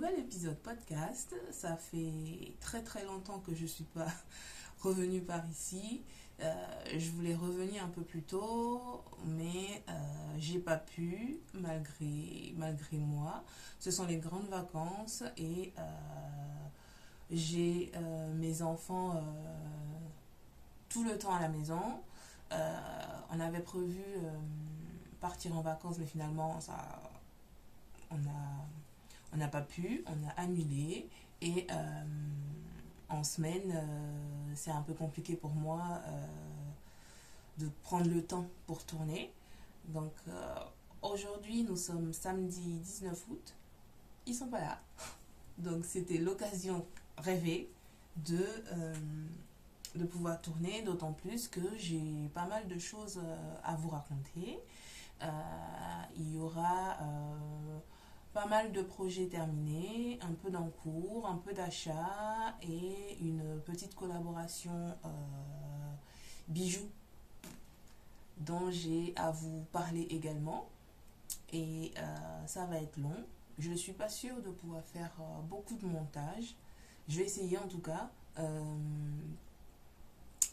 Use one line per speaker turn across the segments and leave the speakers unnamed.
nouvel épisode podcast. Ça fait très très longtemps que je ne suis pas revenue par ici. Je voulais revenir un peu plus tôt, mais j'ai pas pu, malgré moi. Ce sont les grandes vacances et j'ai mes enfants tout le temps à la maison. On avait prévu partir en vacances, mais finalement, on n'a pas pu, on a annulé. Et en semaine, c'est un peu compliqué pour moi de prendre le temps pour tourner. Donc aujourd'hui, nous sommes samedi 19 août. Ils sont pas là. Donc c'était l'occasion rêvée de pouvoir tourner, d'autant plus que j'ai pas mal de choses à vous raconter. Il y aura pas mal de projets terminés, un peu d'encours, un peu d'achat et une petite collaboration bijoux dont j'ai à vous parler également. Et ça va être long. Je ne suis pas sûre de pouvoir faire beaucoup de montage. Je vais essayer en tout cas.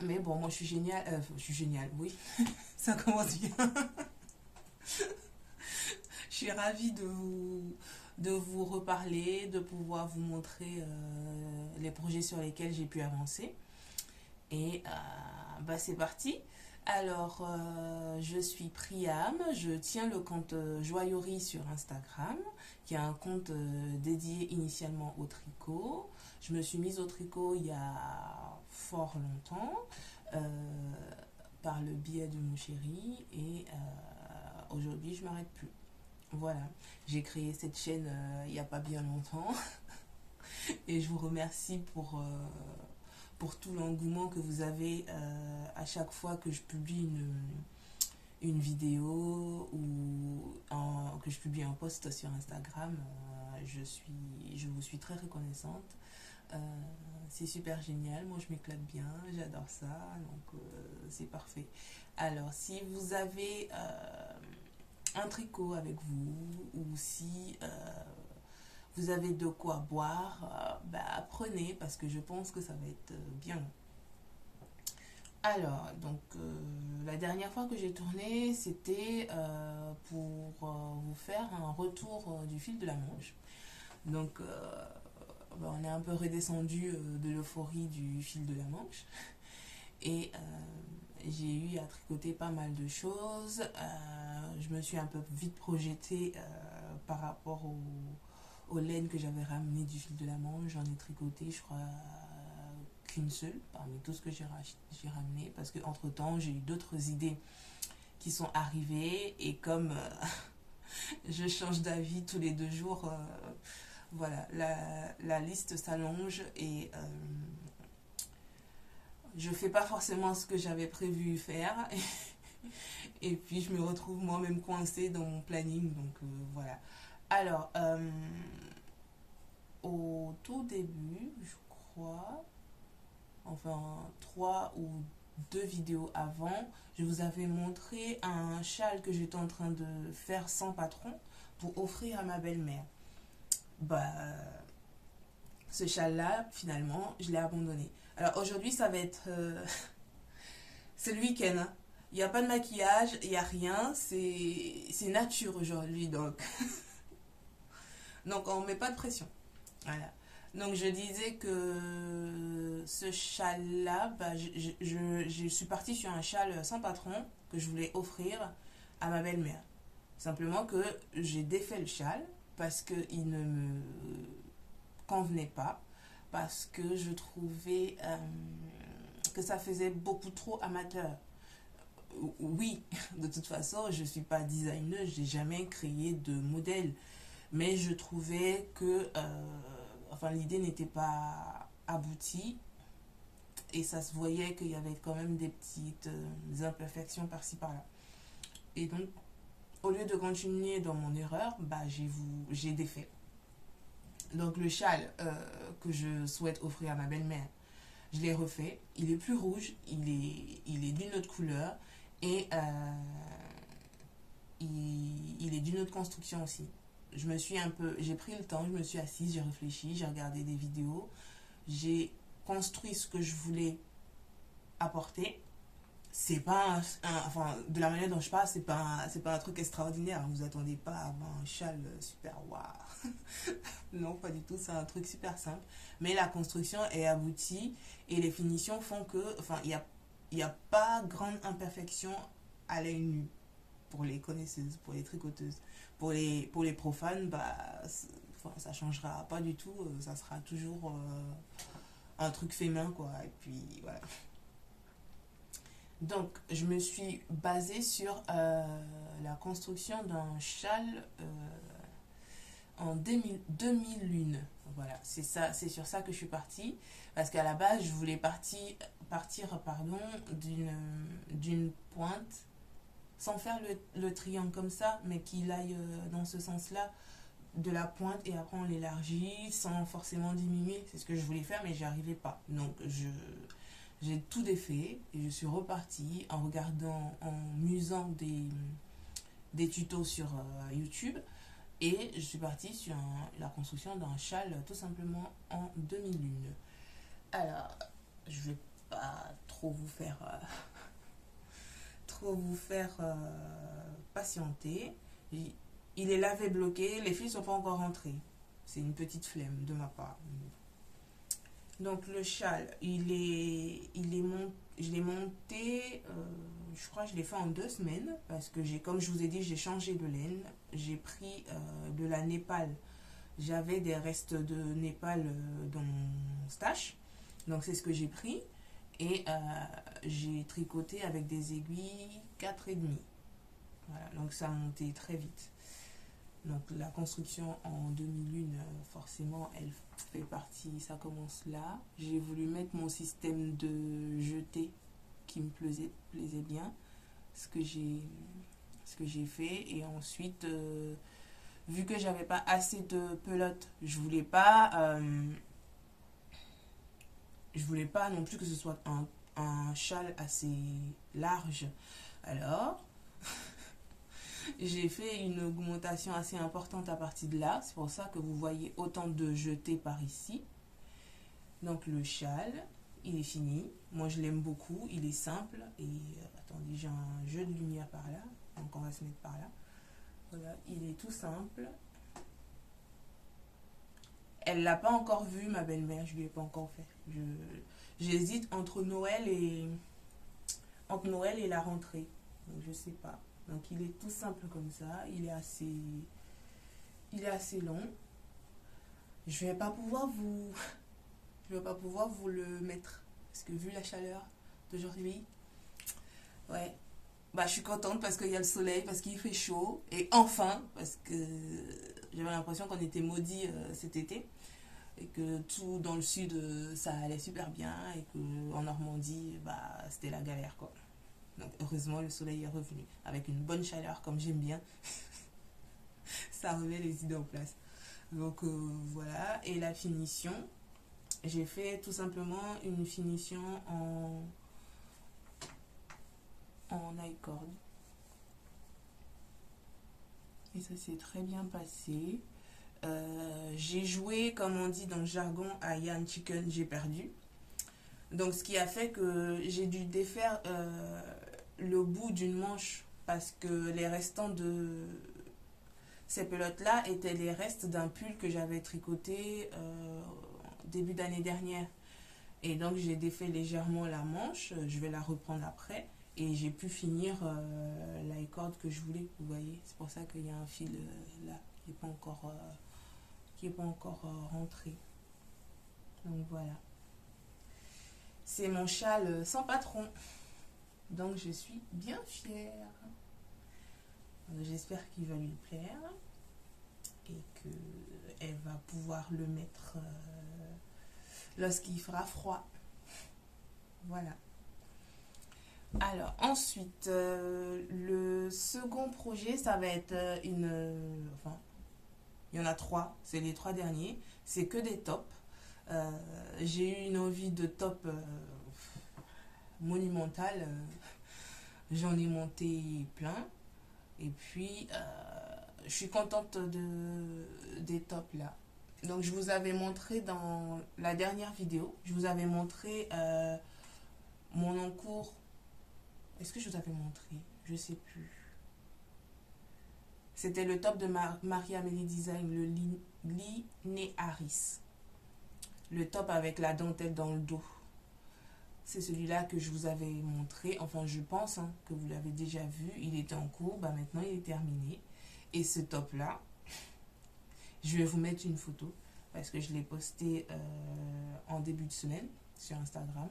Mais bon, moi je suis géniale. Je suis géniale, oui. Ça commence bien. Je suis ravie de vous reparler, de pouvoir vous montrer les projets sur lesquels j'ai pu avancer. Et c'est parti. Alors, je suis Priam, je tiens le compte Joyerie sur Instagram, qui est un compte dédié initialement au tricot. Je me suis mise au tricot il y a fort longtemps, par le biais de mon chéri, et aujourd'hui, je ne m'arrête plus. Voilà, j'ai créé cette chaîne il n'y a pas bien longtemps et je vous remercie pour tout l'engouement que vous avez à chaque fois que je publie une vidéo ou que je publie un post sur Instagram. Je vous suis très reconnaissante. C'est super génial, moi je m'éclate bien, j'adore ça, donc c'est parfait. Alors, si vous avez un tricot avec vous ou si vous avez de quoi boire, prenez parce que je pense que ça va être bien. Alors, donc la dernière fois que j'ai tourné, c'était pour vous faire un retour du fil de la Manche. Donc, on est un peu redescendu de l'euphorie du fil de la Manche. Et j'ai eu à tricoter pas mal de choses. Je me suis un peu vite projetée par rapport aux laines que j'avais ramenées du fil de la Manche. J'en ai tricoté, je crois, qu'une seule parmi tout ce que j'ai ramené. Parce qu'entre temps, j'ai eu d'autres idées qui sont arrivées. Et comme je change d'avis tous les 2 jours, voilà, la liste s'allonge et je fais pas forcément ce que j'avais prévu faire et puis je me retrouve moi-même coincée dans mon planning, donc voilà. Alors au tout début, je crois, enfin 3 ou 2 vidéos avant, je vous avais montré un châle que j'étais en train de faire sans patron pour offrir à ma belle-mère. Ce châle-là, finalement, je l'ai abandonné. Alors aujourd'hui, ça va être... c'est le week-end. Hein. Il n'y a pas de maquillage, il n'y a rien. C'est nature aujourd'hui. Donc, on ne met pas de pression. Voilà. Donc je disais que ce châle-là, je suis partie sur un châle sans patron que je voulais offrir à ma belle-mère. Simplement que j'ai défait le châle parce qu'il ne me convenait pas, parce que je trouvais que ça faisait beaucoup trop amateur. Oui, de toute façon, je ne suis pas designer, je n'ai jamais créé de modèle, mais je trouvais que l'idée n'était pas aboutie et ça se voyait qu'il y avait quand même des petites imperfections par-ci par-là. Et donc, au lieu de continuer dans mon erreur, j'ai défait. Donc le châle que je souhaite offrir à ma belle-mère, je l'ai refait. Il est plus rouge, il est d'une autre couleur et il est d'une autre construction aussi. j'ai pris le temps, je me suis assise, j'ai réfléchi, j'ai regardé des vidéos, j'ai construit ce que je voulais apporter. C'est pas enfin, de la manière dont je parle, c'est pas un truc extraordinaire. Vous attendez pas à avoir un châle super waouh. Non, pas du tout, c'est un truc super simple. Mais la construction est aboutie et les finitions font que, enfin, il y a pas grande imperfection à l'œil nu pour les connaisseuses, pour les tricoteuses. Pour les profanes, bah, enfin, ça changera pas du tout, ça sera toujours un truc fait main, quoi. Et puis voilà. Donc, je me suis basée sur la construction d'un châle en 2001. Voilà, c'est ça, c'est sur ça que je suis partie. Parce qu'à la base, je voulais partir pardon, d'une pointe, sans faire le triangle comme ça, mais qu'il aille dans ce sens-là, de la pointe, et après on l'élargit sans forcément diminuer. C'est ce que je voulais faire, mais j'y arrivais pas. Donc, j'ai tout défait et je suis repartie en regardant, en musant des tutos sur YouTube, et je suis partie sur la construction d'un châle tout simplement en 2001. Alors, je vais pas trop vous faire patienter. Il est lavé bloqué, les fils sont pas encore rentrés. C'est une petite flemme de ma part. Donc le châle, je l'ai monté, je crois que je l'ai fait en 2 semaines, parce que comme je vous ai dit, j'ai changé de laine. J'ai pris de la Népal. J'avais des restes de Népal dans mon stash, donc c'est ce que j'ai pris. Et j'ai tricoté avec des aiguilles 4,5. Voilà, donc ça a monté très vite. Donc la construction en 2001, forcément, elle fait partie, ça commence là. J'ai voulu mettre mon système de jeté qui me plaisait bien, ce que j'ai fait. Et ensuite, vu que j'avais pas assez de pelote, je voulais pas non plus que ce soit un châle assez large. Alors, j'ai fait une augmentation assez importante à partir de là. C'est pour ça que vous voyez autant de jetés par ici. Donc le châle, il est fini. Moi, je l'aime beaucoup. Il est simple. Et attendez, j'ai un jeu de lumière par là. Donc on va se mettre par là. Voilà, il est tout simple. Elle l'a pas encore vu, ma belle-mère. Je lui ai pas encore fait. J'hésite entre Noël et la rentrée. Donc je sais pas. Donc il est tout simple comme ça. Il est assez long. Je vais pas pouvoir vous le mettre, parce que vu la chaleur d'aujourd'hui, ouais, bah je suis contente parce qu'il y a le soleil, parce qu'il fait chaud, et enfin, parce que j'avais l'impression qu'on était maudits cet été, et que tout dans le sud ça allait super bien, et que en Normandie, bah c'était la galère, quoi. Donc heureusement le soleil est revenu avec une bonne chaleur comme j'aime bien. Ça remet les idées en place. Donc voilà, et la finition, j'ai fait tout simplement une finition en I-cord. Et ça s'est très bien passé. J'ai joué, comme on dit dans le jargon, à Yann Chicken, j'ai perdu. Donc ce qui a fait que j'ai dû défaire le bout d'une manche, parce que les restants de ces pelotes-là étaient les restes d'un pull que j'avais tricoté début d'année dernière. Et donc j'ai défait légèrement la manche, je vais la reprendre après. Et j'ai pu finir la corde que je voulais, vous voyez. C'est pour ça qu'il y a un fil là qui n'est pas encore rentré. Donc voilà. C'est mon châle sans patron. Donc je suis bien fière. J'espère qu'il va lui plaire et qu'elle va pouvoir le mettre lorsqu'il fera froid. Voilà. Alors ensuite, le second projet, ça va être enfin, il y en a 3, c'est les 3 derniers. C'est que des tops. J'ai eu une envie de top monumentale. J'en ai monté plein. Et puis, je suis contente des tops là. Donc je vous avais montré dans la dernière vidéo, je vous avais montré mon encours. Est-ce que je vous avais montré? Je sais plus. C'était le top de Marie-Amélie Design, le Linearis. Le top avec la dentelle dans le dos. C'est celui-là que je vous avais montré. Enfin, je pense hein, que vous l'avez déjà vu. Il était en cours. Bah, maintenant, il est terminé. Et ce top-là, je vais vous mettre une photo parce que je l'ai posté en début de semaine sur Instagram.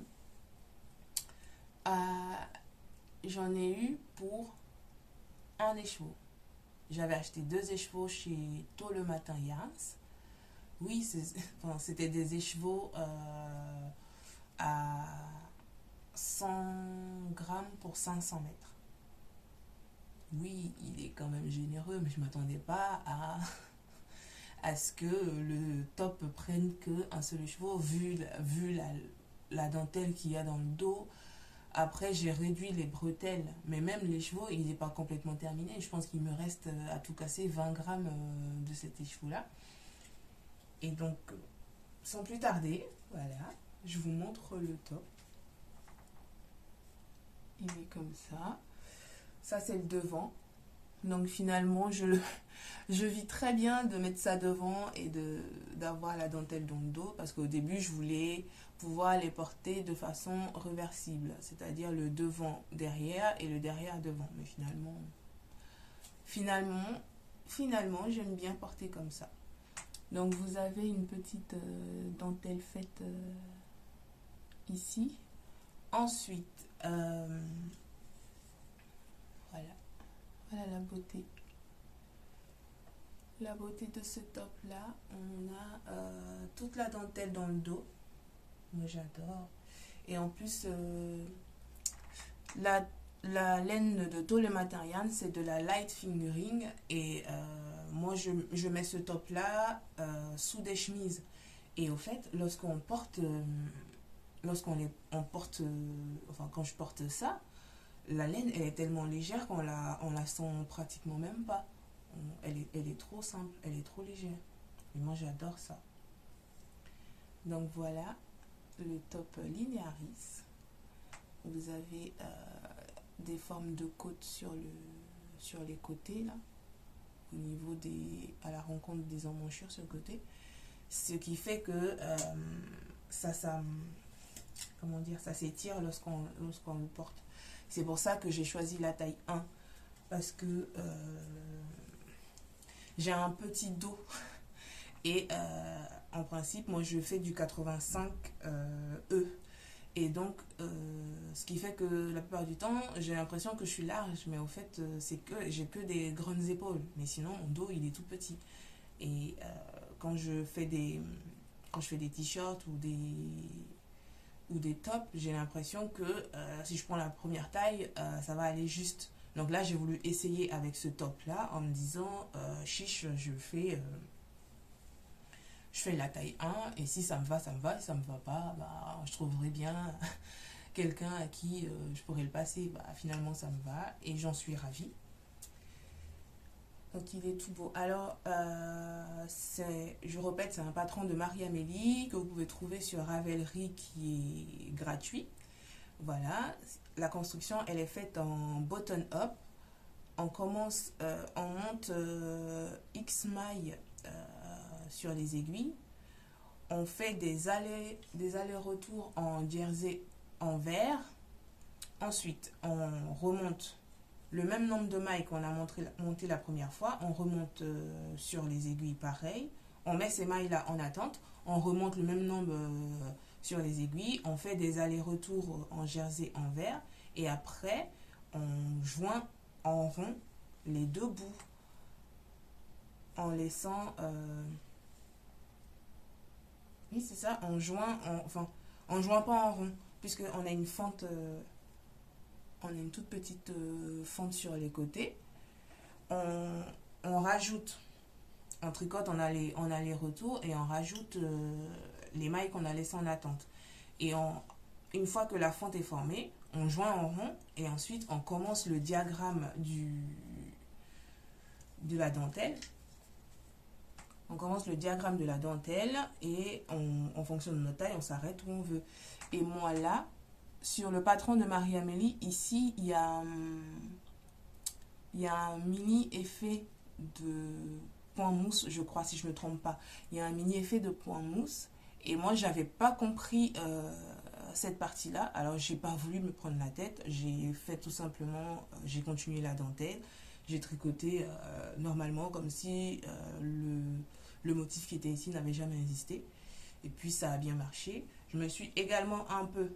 J'en ai eu pour un écheveau. J'avais acheté 2 écheveaux chez Tôt le Matin Yarns. Oui, c'était des écheveaux à 100 grammes pour 500 mètres. Oui, il est quand même généreux, mais je ne m'attendais pas à ce que le top prenne qu'un seul écheveau, vu la dentelle qu'il y a dans le dos. Après, j'ai réduit les bretelles, mais même l'écheveau, il n'est pas complètement terminé. Je pense qu'il me reste à tout casser 20 grammes de cet écheveau-là. Et donc, sans plus tarder, voilà, je vous montre le top. Il est comme ça. Ça, c'est le devant. Donc, finalement, je vis très bien de mettre ça devant et d'avoir la dentelle dans le dos. Parce qu'au début, je voulais pouvoir les porter de façon réversible. C'est-à-dire le devant derrière et le derrière devant. Mais finalement, j'aime bien porter comme ça. Donc, vous avez une petite dentelle faite ici. Ensuite, voilà la beauté. La beauté de ce top-là, on a toute la dentelle dans le dos. Moi, j'adore. Et en plus, la laine de Tôt le Matin Yarns, c'est de la light fingering. Et moi, je mets ce top-là sous des chemises. Et au fait, lorsqu'on porte, enfin, quand je porte ça, la laine, elle est tellement légère qu'on la sent pratiquement même pas. Elle est trop simple, elle est trop légère. Et moi, j'adore ça. Donc, voilà le top Linearis. Vous avez des formes de côtes sur les côtés, là, au niveau à la rencontre des emmanchures sur le côté. Ce qui fait que ça s'étire lorsqu'on le porte. C'est pour ça que j'ai choisi la taille 1. Parce que j'ai un petit dos. Et en principe, moi, je fais du 85 E. Et donc, ce qui fait que la plupart du temps, j'ai l'impression que je suis large. Mais au fait, c'est que j'ai que des grandes épaules. Mais sinon, mon dos, il est tout petit. Et quand je fais des t-shirts ou des tops, j'ai l'impression que si je prends la première taille, ça va aller juste. Donc là, j'ai voulu essayer avec ce top-là en me disant, chiche, je fais la taille 1 et si ça me va, ça me va. Si ça me va pas, bah, je trouverai bien quelqu'un à qui je pourrais le passer. Bah, finalement, ça me va et j'en suis ravie. Donc il est tout beau. Alors, je répète, c'est un patron de Marie-Amélie que vous pouvez trouver sur Ravelry qui est gratuit. Voilà, la construction, elle est faite en button-up. On monte X mailles sur les aiguilles. On fait des allers-retours en jersey en vert. Ensuite, on remonte le même nombre de mailles qu'on a monté la première fois, on remonte sur les aiguilles pareil, on met ces mailles-là en attente, on remonte le même nombre sur les aiguilles, on fait des allers-retours en jersey en vert, et après, on joint en rond les deux bouts, en laissant... oui, c'est ça, on joint pas en rond, puisqu'on a une fente... on a une toute petite fente sur les côtés. On rajoute, on tricote en aller-retour et on rajoute les mailles qu'on a laissées en attente. Et une fois que la fente est formée, on joint en rond et ensuite on commence le diagramme de la dentelle. On commence le diagramme de la dentelle et en fonction de notre taille, on s'arrête où on veut. Et moi là, sur le patron de Marie-Amélie, ici, il y a un mini effet de point mousse, je crois, si je ne me trompe pas. Il y a un mini effet de point mousse. Et moi, j'avais pas compris cette partie-là. Alors, j'ai pas voulu me prendre la tête. J'ai fait tout simplement, j'ai continué la dentelle. J'ai tricoté normalement comme si le motif qui était ici n'avait jamais existé. Et puis, ça a bien marché. Je me suis également un peu...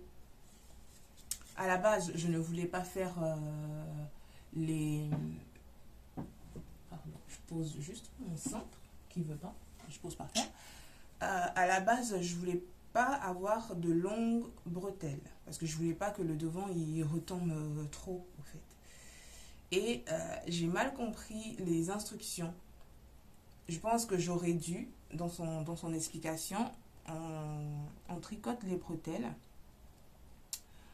À la base, je ne voulais pas faire les... Pardon, je pose juste mon centre qui ne veut pas. Je pose par terre. À la base, je voulais pas avoir de longues bretelles parce que je voulais pas que le devant il retombe trop en fait. Et j'ai mal compris les instructions. Je pense que j'aurais dû, dans son explication, on tricote les bretelles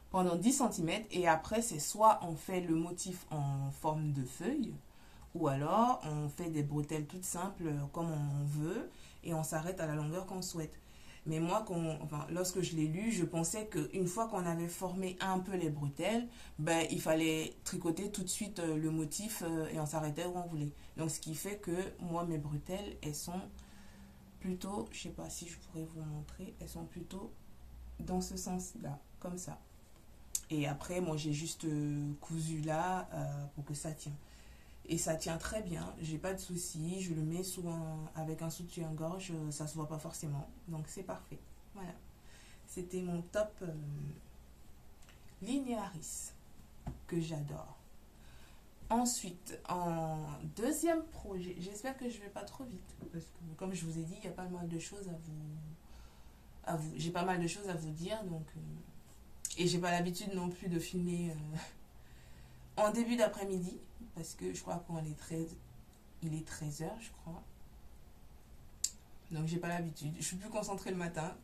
pendant 10 cm et après c'est soit on fait le motif en forme de feuille ou alors on fait des bretelles toutes simples comme on veut et on s'arrête à la longueur qu'on souhaite. Mais moi, lorsque je l'ai lu, je pensais qu'une fois qu'on avait formé un peu les bretelles, ben, il fallait tricoter tout de suite le motif et on s'arrêtait où on voulait. Donc, ce qui fait que moi, mes bretelles, elles sont plutôt, je ne sais pas si je pourrais vous montrer, elles sont plutôt dans ce sens-là, comme ça. Et après, moi, j'ai juste cousu là pour que ça tienne. Et ça tient très bien, j'ai pas de soucis, je le mets avec un soutien-gorge, ça se voit pas forcément, donc c'est parfait. Voilà, c'était mon top Linearis que j'adore. Ensuite, en deuxième projet, j'espère que je vais pas trop vite, parce que comme je vous ai dit, il y a pas mal de choses j'ai pas mal de choses à vous dire, donc et j'ai pas l'habitude non plus de filmer en début d'après-midi, parce que je crois il est 13 h, je crois. Donc j'ai pas l'habitude. Je suis plus concentrée le matin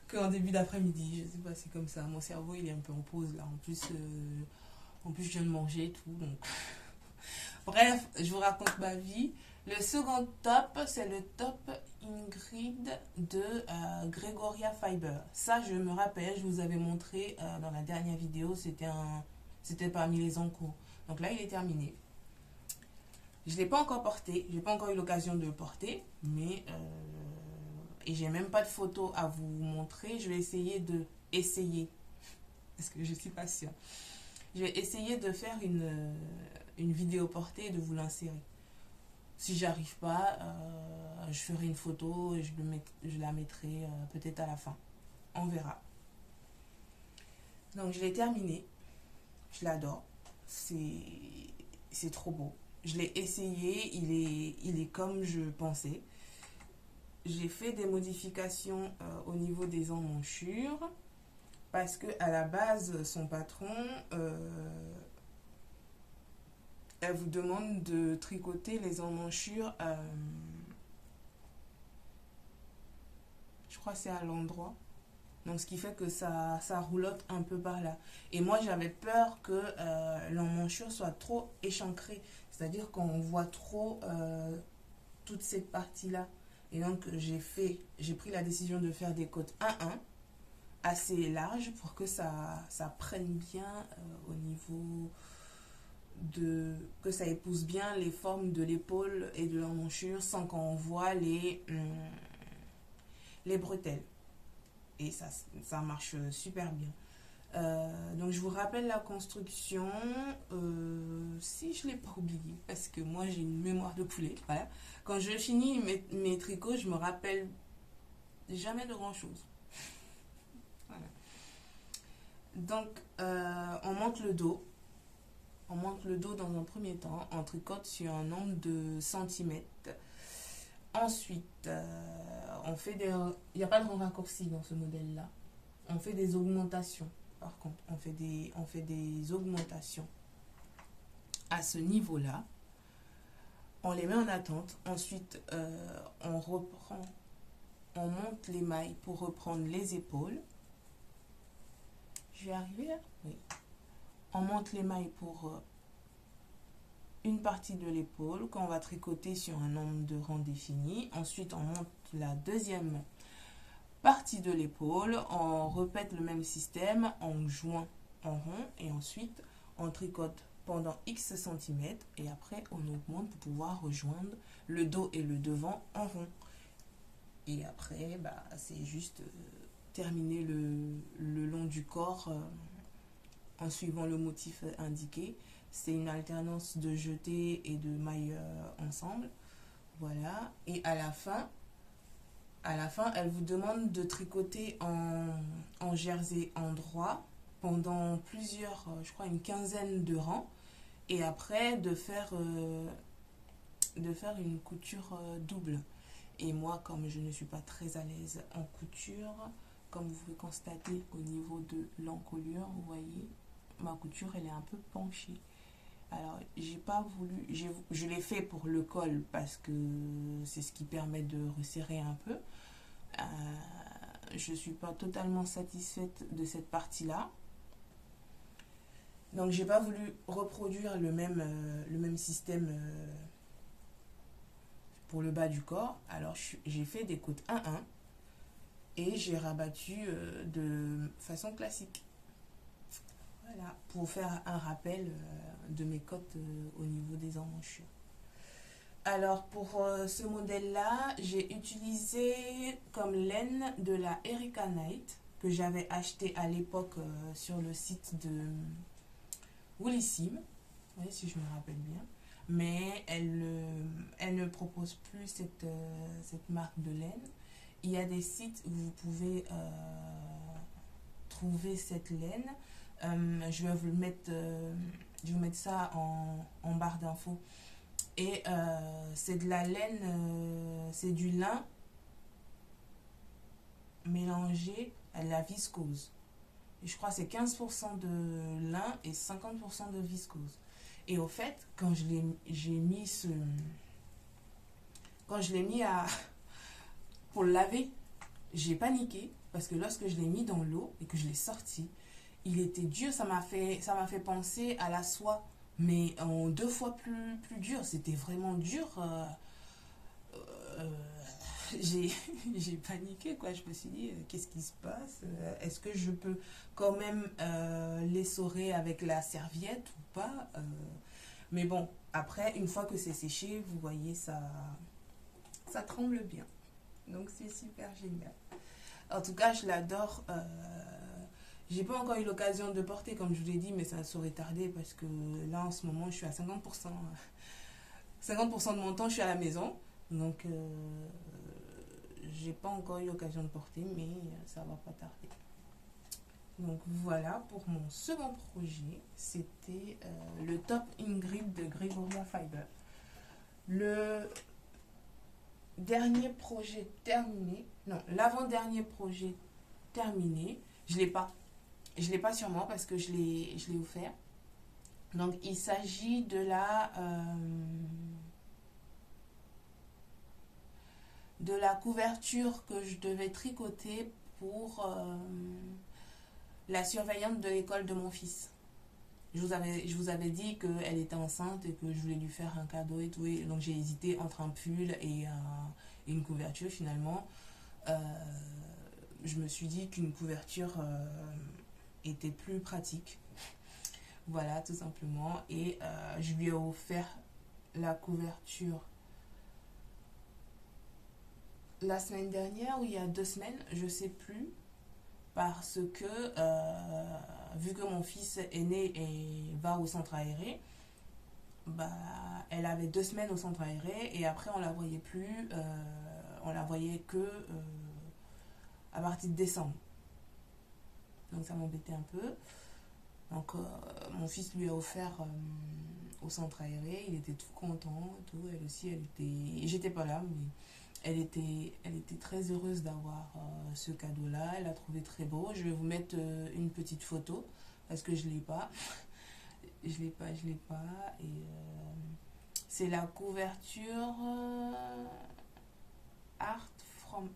qu'en début d'après-midi. Je sais pas, c'est comme ça. Mon cerveau il est un peu en pause là. En plus je viens de manger et tout. Donc bref, je vous raconte ma vie. Le second top, c'est le top Ingrid de Gregoria Fiber. Ça, je me rappelle, je vous avais montré dans la dernière vidéo, c'était parmi les en cours. Donc là, il est terminé. Je ne l'ai pas encore porté, j'ai pas encore eu l'occasion de le porter, mais et j'ai même pas de photo à vous montrer. Je vais essayer parce que je suis pas sûre. Je vais essayer de faire une vidéo portée et de vous l'insérer. Si j'arrive pas, je ferai une photo et je la mettrai peut-être à la fin. On verra. Donc je l'ai terminé. Je l'adore. C'est trop beau. Je l'ai essayé. Il est comme je pensais. J'ai fait des modifications au niveau des emmanchures. Parce que à la base, son patron... elle vous demande de tricoter les emmanchures, je crois que c'est à l'endroit. Donc, ce qui fait que ça roulotte un peu par là. Et moi, j'avais peur que l'emmanchure soit trop échancrée. C'est-à-dire qu'on voit trop toute cette partie-là. Et donc, j'ai pris la décision de faire des côtes 1-1, assez larges, pour que ça prenne bien au niveau... que ça épouse bien les formes de l'épaule et de l'emmanchure sans qu'on voit les bretelles. Et ça marche super bien. Donc je vous rappelle la construction, si je ne l'ai pas oublié, parce que moi j'ai une mémoire de poulet. Voilà. Quand je finis mes tricots, je me rappelle jamais de grand chose. Voilà. Donc on monte le dos. On monte le dos dans un premier temps, on tricote sur un nombre de centimètres. Ensuite, on fait il n'y a pas de raccourci dans ce modèle-là. On fait des augmentations. Par contre, on fait des augmentations à ce niveau-là. On les met en attente. Ensuite, on monte les mailles pour reprendre les épaules. Je vais arriver là? Oui. On monte les mailles pour une partie de l'épaule qu'on va tricoter sur un nombre de rangs défini. Ensuite, on monte la deuxième partie de l'épaule. On répète le même système en joint en rond et ensuite on tricote pendant X centimètres et après on augmente pour pouvoir rejoindre le dos et le devant en rond. Et après, c'est juste terminer le long du corps en suivant le motif indiqué. C'est une alternance de jeté et de mailles ensemble. Voilà. Et à la fin, elle vous demande de tricoter en jersey endroit pendant plusieurs, je crois une quinzaine de rangs. Et après, de faire une couture double. Et moi, comme je ne suis pas très à l'aise en couture, comme vous pouvez constater au niveau de l'encolure, vous voyez, ma couture, elle est un peu penchée. Alors, j'ai pas voulu, je l'ai fait pour le col parce que c'est ce qui permet de resserrer un peu. Je suis pas totalement satisfaite de cette partie-là. Donc, j'ai pas voulu reproduire le même système pour le bas du corps. Alors, j'ai fait des côtes 1-1 et j'ai rabattu de façon classique. Voilà, pour faire un rappel de mes côtes au niveau des emmanchures. Alors pour ce modèle-là, j'ai utilisé comme laine de la Erica Knight que j'avais acheté à l'époque sur le site de Woolissime, oui, si je me rappelle bien. Mais elle ne propose plus cette marque de laine. Il y a des sites où vous pouvez trouver cette laine. Je vais vous mettre ça en barre d'infos. Et c'est de la laine, c'est du lin mélangé à la viscose. Et je crois que c'est 15% de lin et 50% de viscose. Et au fait, quand je l'ai mis pour le laver, j'ai paniqué parce que lorsque je l'ai mis dans l'eau et que je l'ai sorti, il était dur. Ça m'a fait penser à la soie, mais en 2 fois plus dur. C'était vraiment dur. J'ai paniqué, quoi. Je me suis dit, qu'est-ce qui se passe? Est-ce que je peux quand même l'essorer avec la serviette ou pas? Mais bon, après, une fois que c'est séché, vous voyez, ça tremble bien. Donc c'est super génial. En tout cas, je l'adore. J'ai pas encore eu l'occasion de porter, comme je vous l'ai dit, mais ça saurait tarder parce que là, en ce moment, je suis à 50%. 50% de mon temps, je suis à la maison. Donc, j'ai pas encore eu l'occasion de porter, mais ça va pas tarder. Donc, voilà pour mon second projet. C'était le Top Ingrid de Gregoria Fiber. Le dernier projet terminé, non, l'avant-dernier projet terminé, je l'ai pas sur moi parce que je l'ai offert. Donc il s'agit de la couverture que je devais tricoter pour la surveillante de l'école de mon fils. Je vous avais dit qu'elle était enceinte et que je voulais lui faire un cadeau et tout. Et donc j'ai hésité entre un pull et une couverture. Finalement, je me suis dit qu'une couverture était plus pratique. Voilà, tout simplement. Et je lui ai offert la couverture la semaine dernière ou il y a 2 semaines, je sais plus. Parce que, vu que mon fils est né et va au centre aéré, elle avait 2 semaines au centre aéré et après on la voyait plus, on la voyait que à partir de décembre. Donc ça m'embêtait un peu. Donc mon fils lui a offert au centre aéré, il était tout content, tout. Elle aussi, elle était, j'étais pas là, mais elle était très heureuse d'avoir ce cadeau-là. Elle l'a trouvé très beau. Je vais vous mettre une petite photo parce que je l'ai pas. je l'ai pas. Et c'est la couverture Art from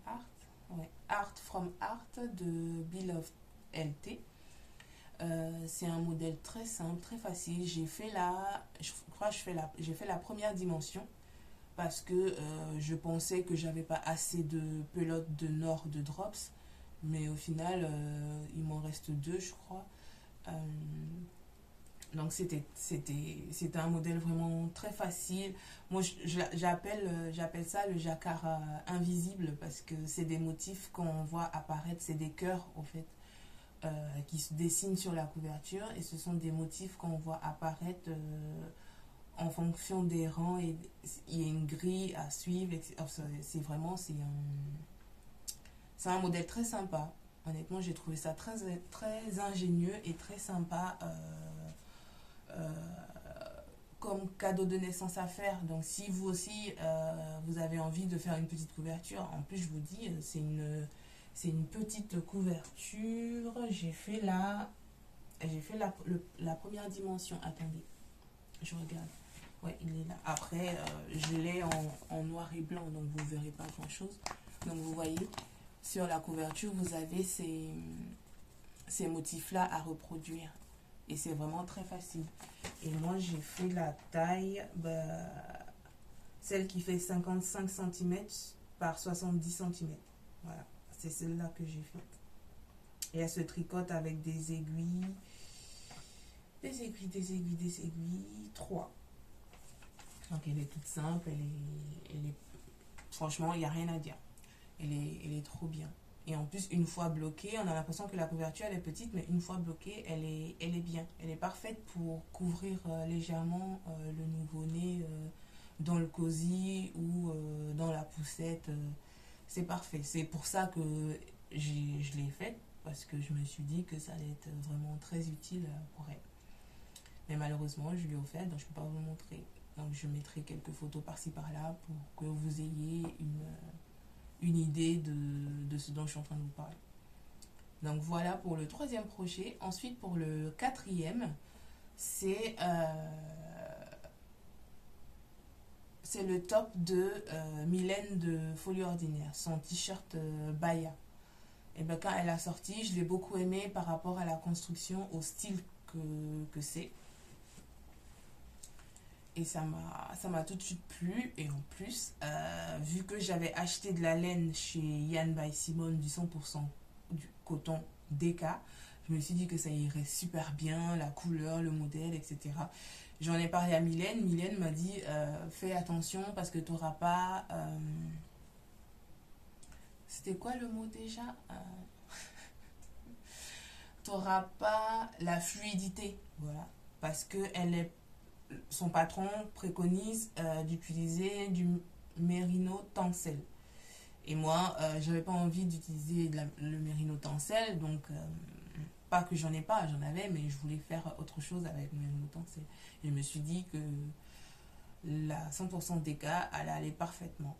Art de Beloved LT. C'est un modèle très simple, très facile. Je crois que j'ai fait la première dimension parce que je pensais que j'avais pas assez de pelotes de nord de drops. Mais au final, il m'en reste deux, je crois. Euh, donc c'était un modèle vraiment très facile. Moi, j'appelle ça le jacquard invisible parce que c'est des motifs qu'on voit apparaître, c'est des cœurs, au fait, qui se dessinent sur la couverture et ce sont des motifs qu'on voit apparaître en fonction des rangs et il y a une grille à suivre. C'est vraiment, c'est un modèle très sympa. Honnêtement, j'ai trouvé ça très, très ingénieux et très sympa euh, comme cadeau de naissance à faire. Donc, si vous aussi, vous avez envie de faire une petite couverture, en plus, je vous dis, c'est une petite couverture. J'ai fait la première dimension. Attendez, je regarde. Ouais, il est là. Après, je l'ai en noir et blanc, donc vous ne verrez pas grand-chose. Donc, vous voyez, sur la couverture, vous avez ces motifs-là à reproduire. Et c'est vraiment très facile. Et moi, j'ai fait la taille, celle qui fait 55 cm par 70 cm. Voilà, c'est celle-là que j'ai faite. Et elle se tricote avec des aiguilles, trois. Donc elle est toute simple, franchement, il n'y a rien à dire. Elle est trop bien. Et en plus, une fois bloquée, on a l'impression que la couverture elle est petite, mais une fois bloquée, elle est bien. Elle est parfaite pour couvrir légèrement le nouveau-né dans le cosy ou dans la poussette. C'est parfait. C'est pour ça que je l'ai faite, parce que je me suis dit que ça allait être vraiment très utile pour elle. Mais malheureusement, je lui ai offert, donc je ne peux pas vous montrer. Donc je mettrai quelques photos par-ci par-là pour que vous ayez une idée de ce dont je suis en train de vous parler. Donc voilà pour le troisième projet. Ensuite pour le quatrième, c'est le top de Mylène de Folie Ordinaire, son t-shirt Baya. Et ben quand elle a sorti, je l'ai beaucoup aimé par rapport à la construction, au style que c'est. Et ça m'a tout de suite plu. Et en plus, vu que j'avais acheté de la laine chez Yann by Simone du 100% du coton DK, je me suis dit que ça irait super bien, la couleur, le modèle, etc. J'en ai parlé à Mylène. Mylène m'a dit, fais attention parce que tu n'auras pas... c'était quoi le mot déjà tu n'auras pas la fluidité. Voilà. Parce que son patron préconise d'utiliser du mérino tencel. Et moi, j'avais pas envie d'utiliser le mérino tencel, donc pas que j'en ai pas, j'en avais, mais je voulais faire autre chose avec le mérino tencel. Et je me suis dit que la 100% DK allait aller parfaitement.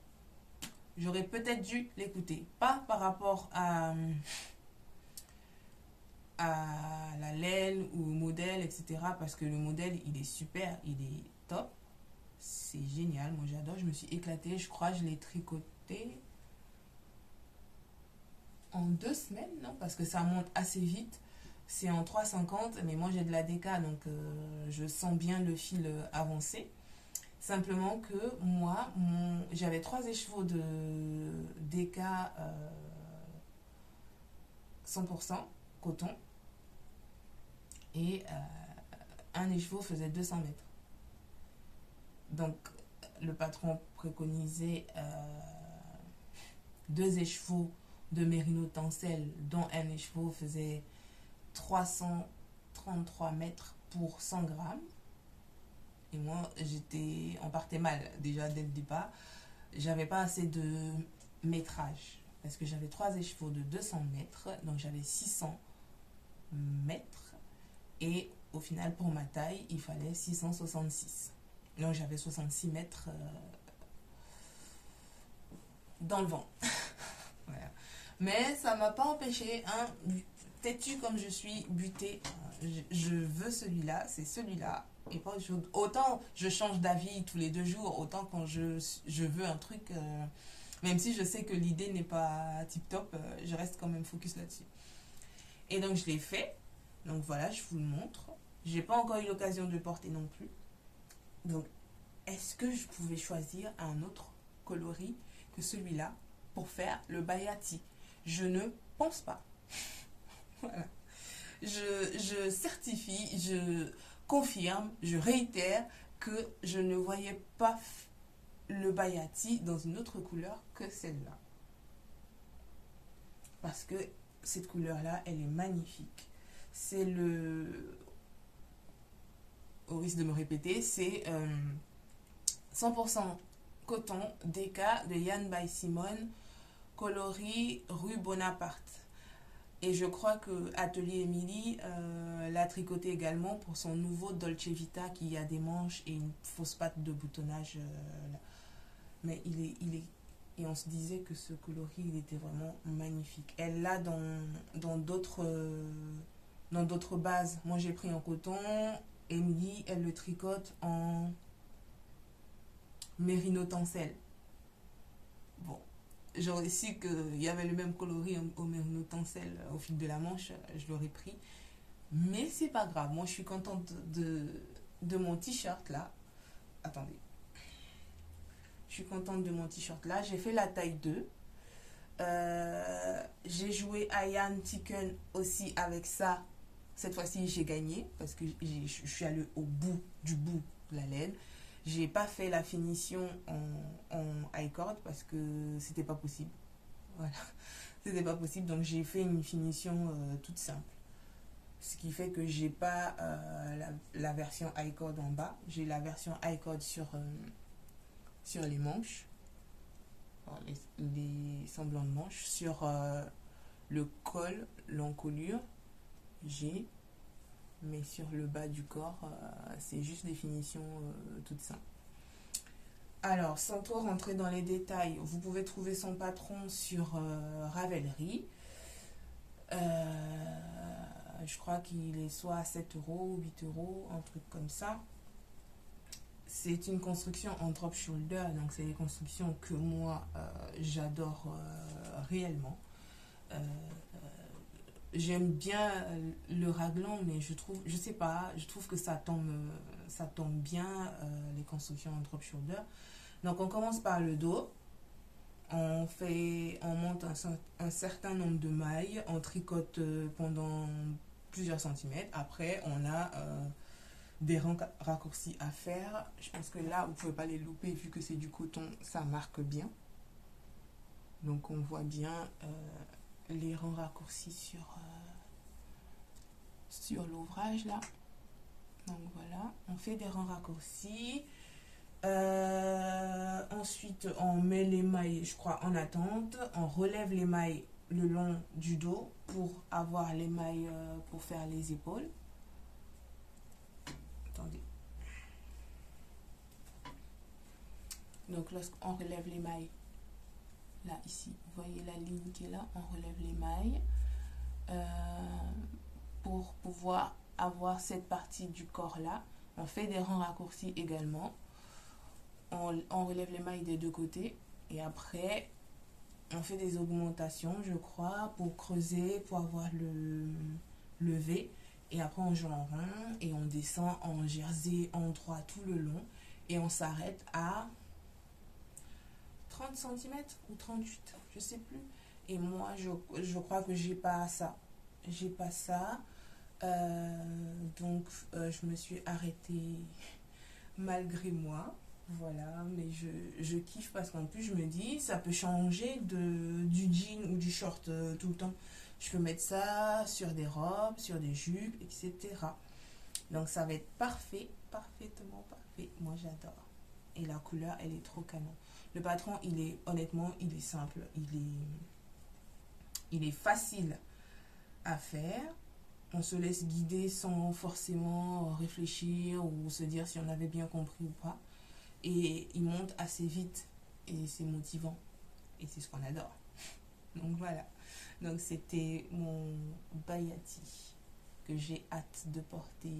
J'aurais peut-être dû l'écouter, pas par rapport à la laine ou au modèle, etc. Parce que le modèle, il est super, il est top. C'est génial, moi j'adore, je me suis éclatée. Je crois que je l'ai tricoté en 2 semaines, non? Parce que ça monte assez vite. C'est en 3,50, mais moi j'ai de la DK, donc je sens bien le fil avancer. Simplement que moi, j'avais 3 écheveaux de DK 100% coton et un écheveau faisait 200 mètres. Donc le patron préconisait 2 écheveaux de mérino tencel dont un écheveau faisait 333 mètres pour 100 grammes. Et moi, on partait mal déjà dès le départ. J'avais pas assez de métrage parce que j'avais 3 écheveaux de 200 mètres, donc j'avais 600 mètres. Et au final, pour ma taille, il fallait 666. Donc j'avais 66 mètres dans le vent. Voilà. Mais ça m'a pas empêché, hein, têtue comme je suis, butée. Je veux celui-là, c'est celui-là. Et pas autant je change d'avis tous les 2 jours, autant quand je veux un truc, même si je sais que l'idée n'est pas tip top, je reste quand même focus là-dessus. Et donc je l'ai fait. Donc voilà, je vous le montre. J'ai pas encore eu l'occasion de le porter non plus. Donc, est-ce que je pouvais choisir un autre coloris que celui-là pour faire le bayati? Je ne pense pas. Voilà. Je certifie, je confirme, je réitère que je ne voyais pas le bayati dans une autre couleur que celle-là. Parce que cette couleur-là, elle est magnifique. C'est le... Au risque de me répéter, c'est 100% coton DK de Yann by Simone, coloris rue Bonaparte. Et je crois que Atelier Émilie l'a tricoté également pour son nouveau Dolce Vita qui a des manches et une fausse patte de boutonnage. Là. Mais et on se disait que ce coloris, il était vraiment magnifique. Elle l'a dans d'autres bases. Moi, j'ai pris en coton. Émilie, elle le tricote en mérino tencel. Bon, j'aurais su qu'il y avait le même coloris au mérino tencel au fil de la manche, je l'aurais pris. Mais c'est pas grave. Moi, je suis contente de mon t-shirt là. Attendez. Je suis contente de mon t-shirt là. J'ai fait la taille 2. J'ai joué Ayan Tiken aussi avec ça. Cette fois-ci, j'ai gagné parce que je suis allée au bout de la laine. J'ai pas fait la finition en high cord parce que c'était pas possible. Voilà, c'était pas possible. Donc j'ai fait une finition toute simple. Ce qui fait que j'ai pas la version high cord en bas. J'ai la version high cord sur les manches, les semblants de manches, sur le col, l'encolure. Mais sur le bas du corps, c'est juste des finitions toutes simples. Alors, sans trop rentrer dans les détails, vous pouvez trouver son patron sur Ravelry. Je crois qu'il est soit à 7 euros ou 8 euros, un truc comme ça. C'est une construction en drop shoulder, donc c'est des constructions que moi j'adore réellement. J'aime bien le raglan, mais je sais pas, je trouve que ça tombe bien les constructions en drop shoulder. Donc on commence par le dos, on monte un certain nombre de mailles, on tricote pendant plusieurs centimètres. Après on a des rangs raccourcis à faire. Je pense que là vous pouvez pas les louper vu que c'est du coton, ça marque bien. Donc on voit bien les rangs raccourcis sur l'ouvrage là. Donc voilà, on fait des rangs raccourcis. Ensuite, on met les mailles, je crois, en attente. On relève les mailles le long du dos pour avoir les mailles pour faire les épaules. Attendez. Donc lorsqu'on relève les mailles, là ici, vous voyez la ligne qui est là, on relève les mailles pour pouvoir avoir cette partie du corps là. On fait des rangs raccourcis également. On relève les mailles des deux côtés et après on fait des augmentations, je crois, pour creuser, pour avoir le V. Et après on joue en rond et on descend en jersey en droit tout le long et on s'arrête à 30 cm ou 38, je sais plus. Et moi je crois que j'ai pas ça. J'ai pas ça. Donc je me suis arrêtée malgré moi. Voilà, mais je kiffe parce qu'en plus je me dis ça peut changer du jean ou du short tout le temps. Je peux mettre ça sur des robes, sur des jupes, etc. Donc ça va être parfait, parfaitement parfait. Moi j'adore. Et la couleur, elle est trop canon. Le patron, honnêtement, il est simple. Il est facile à faire. On se laisse guider sans forcément réfléchir ou se dire si on avait bien compris ou pas. Et il monte assez vite et c'est motivant et c'est ce qu'on adore. Donc voilà, donc c'était mon bayati que j'ai hâte de porter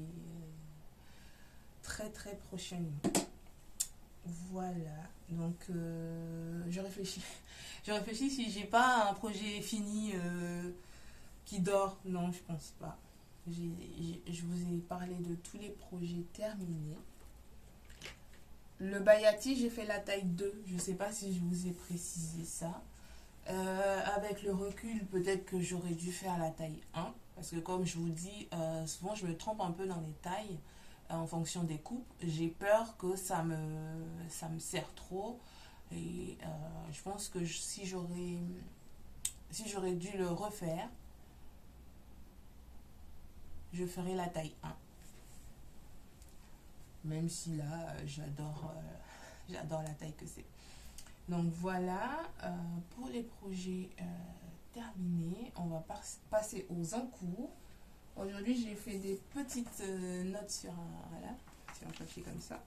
très très prochainement. Voilà, donc je réfléchis si j'ai pas un projet fini qui dort. Non, je pense pas. Je vous ai parlé de tous les projets terminés. Le Bayati, j'ai fait la taille 2. Je ne sais pas si je vous ai précisé ça. Avec le recul, peut-être que j'aurais dû faire la taille 1. Parce que comme je vous dis, souvent je me trompe un peu dans les tailles en fonction des coupes. J'ai peur que ça me serre trop. Et je pense que si j'aurais dû le refaire, je ferais la taille 1. Même si là, j'adore la taille que c'est. Donc voilà, pour les projets terminés, on va passer aux encours. Aujourd'hui, j'ai fait des petites notes voilà, sur un papier comme ça.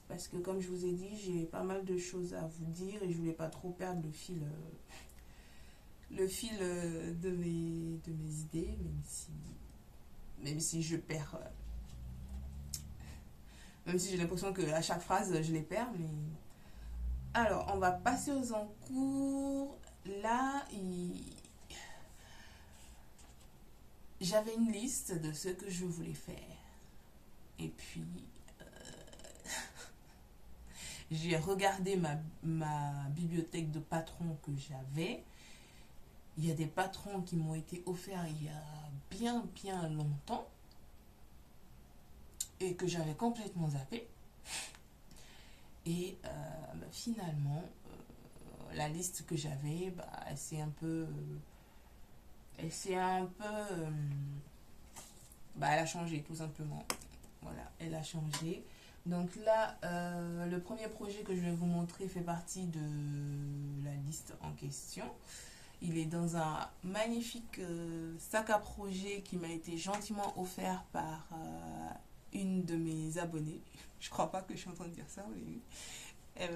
Parce que comme je vous ai dit, j'ai pas mal de choses à vous dire et je voulais pas trop perdre le fil de mes idées, même si je perds, même si j'ai l'impression qu'à chaque phrase, je les perds. Mais... Alors, on va passer aux encours. Là, j'avais une liste de ce que je voulais faire. Et puis, j'ai regardé ma bibliothèque de patrons que j'avais. Il y a des patrons qui m'ont été offerts il y a bien longtemps et que j'avais complètement zappé. Et finalement, la liste que j'avais, elle s'est un peu... elle a changé tout simplement. Voilà, elle a changé. Donc là, le premier projet que je vais vous montrer fait partie de la liste en question. Il est dans un magnifique sac à projet qui m'a été gentiment offert par une de mes abonnées. Je crois pas que je suis en train de dire ça, mais elle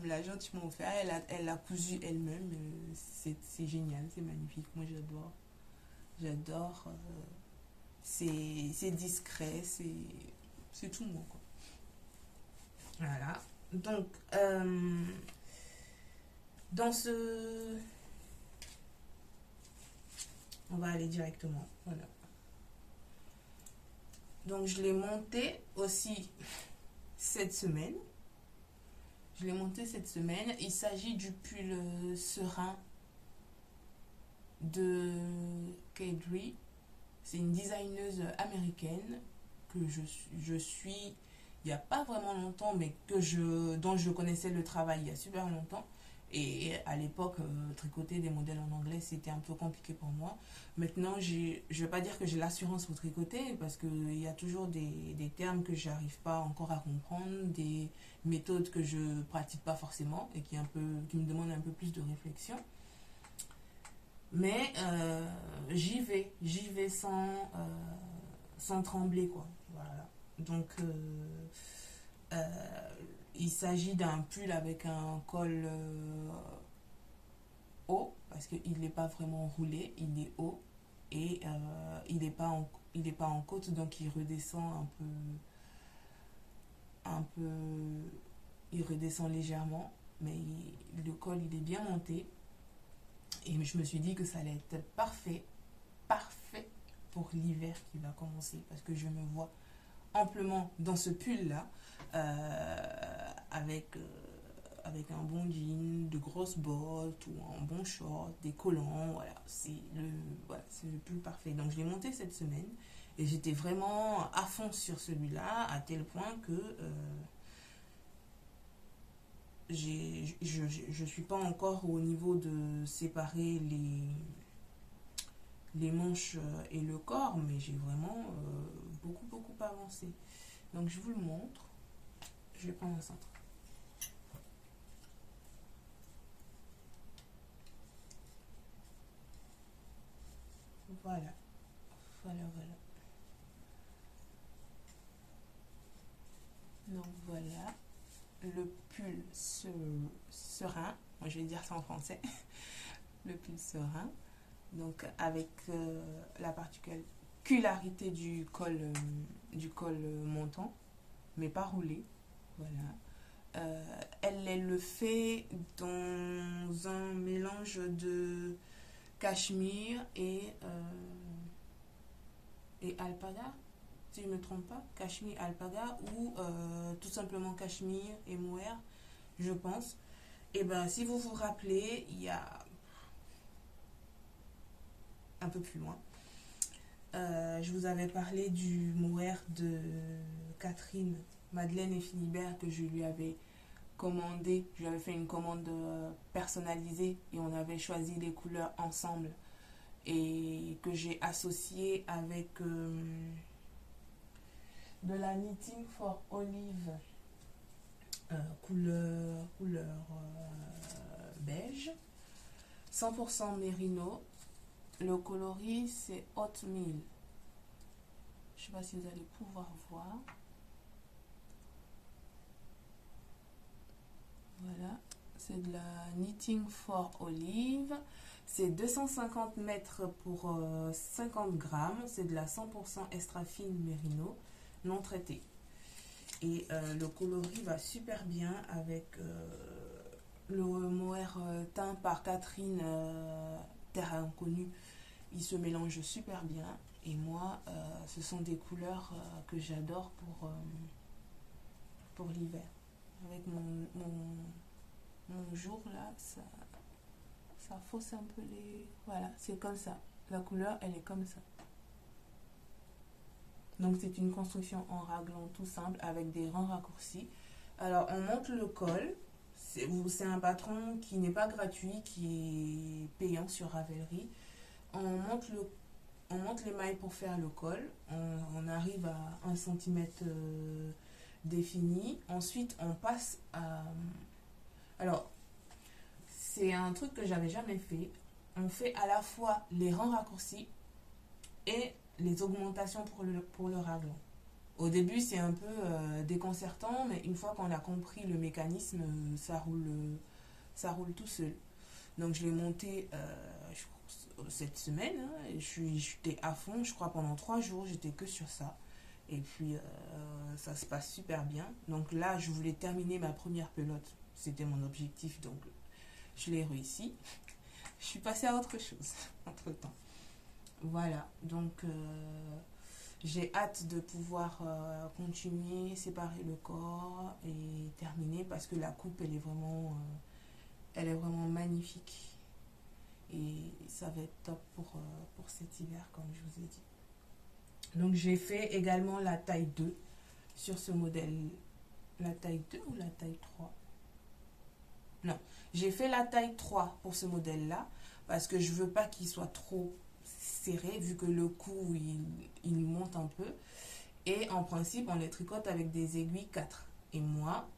me l'a gentiment offert. Elle l'a cousu elle-même. C'est génial, c'est magnifique. Moi, j'adore. J'adore. C'est discret, c'est tout moi, quoi. Voilà. Donc, dans ce... On va aller directement. Voilà. Donc, je l'ai monté aussi cette semaine. Il s'agit du pull serein de Kadri. C'est une designeuse américaine que je suis il n'y a pas vraiment longtemps, mais dont je connaissais le travail il y a super longtemps. Et à l'époque, tricoter des modèles en anglais, c'était un peu compliqué pour moi. Maintenant, je ne vais pas dire que j'ai l'assurance pour tricoter, parce qu'il y a toujours des termes que je n'arrive pas encore à comprendre, des méthodes que je ne pratique pas forcément et qui me demandent un peu plus de réflexion. Mais j'y vais sans trembler, quoi. Voilà. Donc, il s'agit d'un pull avec un col haut, parce qu'il n'est pas vraiment roulé, il est haut, et il n'est pas en côte, donc il redescend il redescend légèrement, mais le col il est bien monté, et je me suis dit que ça allait être parfait pour l'hiver qui va commencer, parce que je me vois amplement dans ce pull là, avec un bon jean, de grosses bottes ou un bon short, des collants. Voilà, c'est le pull parfait. Donc je l'ai monté cette semaine et j'étais vraiment à fond sur celui-là, à tel point que je suis pas encore au niveau de séparer les manches et le corps, mais j'ai vraiment beaucoup avancé. Donc je vous le montre. Je vais prendre un centre. Voilà. Donc voilà. Le pull serein. Moi je vais dire ça en français. Le pull serein. Donc avec la particularité du col montant, mais pas roulé. Voilà. Elle le fait dans un mélange de cachemire et et alpaga, si je ne me trompe pas, cachemire alpaga ou tout simplement cachemire et mohair, je pense. Et ben si vous vous rappelez, il y a un peu plus loin, je vous avais parlé du mohair de Catherine, Madeleine et Philibert que je lui avais commandé. Je lui avais fait une commande personnalisée et on avait choisi les couleurs ensemble et que j'ai associé avec de la Knitting for Olive couleur beige, 100% mérino. Le coloris c'est Oatmeal. Je sais pas si vous allez pouvoir voir. Voilà, c'est de la Knitting for Olive. C'est 250 mètres pour 50 grammes. C'est de la 100% extra fine mérino non traité. Et le coloris va super bien avec le mohair teint par Catherine Terre Inconnue. Il se mélange super bien. Et moi, ce sont des couleurs que j'adore pour l'hiver. Avec mon jour là, ça fausse un peu les... Voilà, c'est comme ça. La couleur, elle est comme ça. Donc c'est une construction en raglan tout simple avec des rangs raccourcis. Alors on monte le col. C'est un patron qui n'est pas gratuit, qui est payant sur Ravelry. On monte les mailles pour faire le col. On arrive à 1 cm défini. Ensuite on passe à... Alors c'est un truc que j'avais jamais fait. On fait à la fois les rangs raccourcis et les augmentations pour le raglan. Au début, c'est un peu déconcertant, mais une fois qu'on a compris le mécanisme, ça roule tout seul. Donc, je l'ai monté cette semaine, hein, et j'étais à fond, je crois, pendant 3 jours, j'étais que sur ça. Et puis, ça se passe super bien. Donc là, je voulais terminer ma première pelote. C'était mon objectif, donc je l'ai réussi. Je suis passée à autre chose, entre-temps. Voilà, donc j'ai hâte de pouvoir continuer, séparer le corps et terminer parce que la coupe elle est vraiment magnifique et ça va être top pour cet hiver comme je vous ai dit. Donc j'ai fait également la taille 2 sur ce modèle. La taille 2 ou la taille 3? Non, j'ai fait la taille 3 pour ce modèle là parce que je veux pas qu'il soit trop serré vu que le cou il monte un peu et en principe on les tricote avec des aiguilles 4 et moi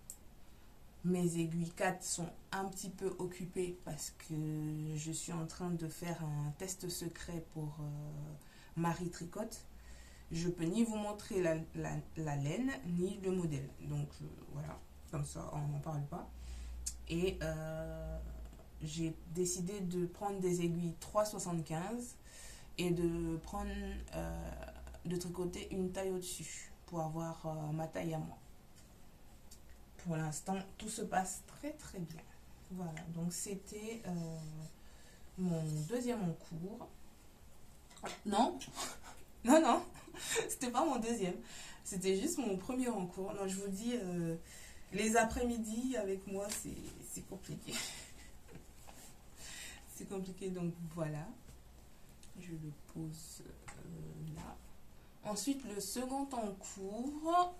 mes aiguilles 4 sont un petit peu occupées parce que je suis en train de faire un test secret pour Marie Tricote. Je peux ni vous montrer la laine ni le modèle, donc voilà, comme ça on n'en parle pas. Et j'ai décidé de prendre des aiguilles 3,75 et de prendre de tricoter une taille au-dessus pour avoir ma taille à moi. Pour l'instant, tout se passe très très bien. Voilà, donc c'était mon deuxième en cours. Non, non, c'était pas mon deuxième. C'était juste mon premier en cours. Non, je vous dis, les après-midi avec moi, c'est compliqué. C'est compliqué, donc voilà. Je le pose là. Ensuite, le second en cours,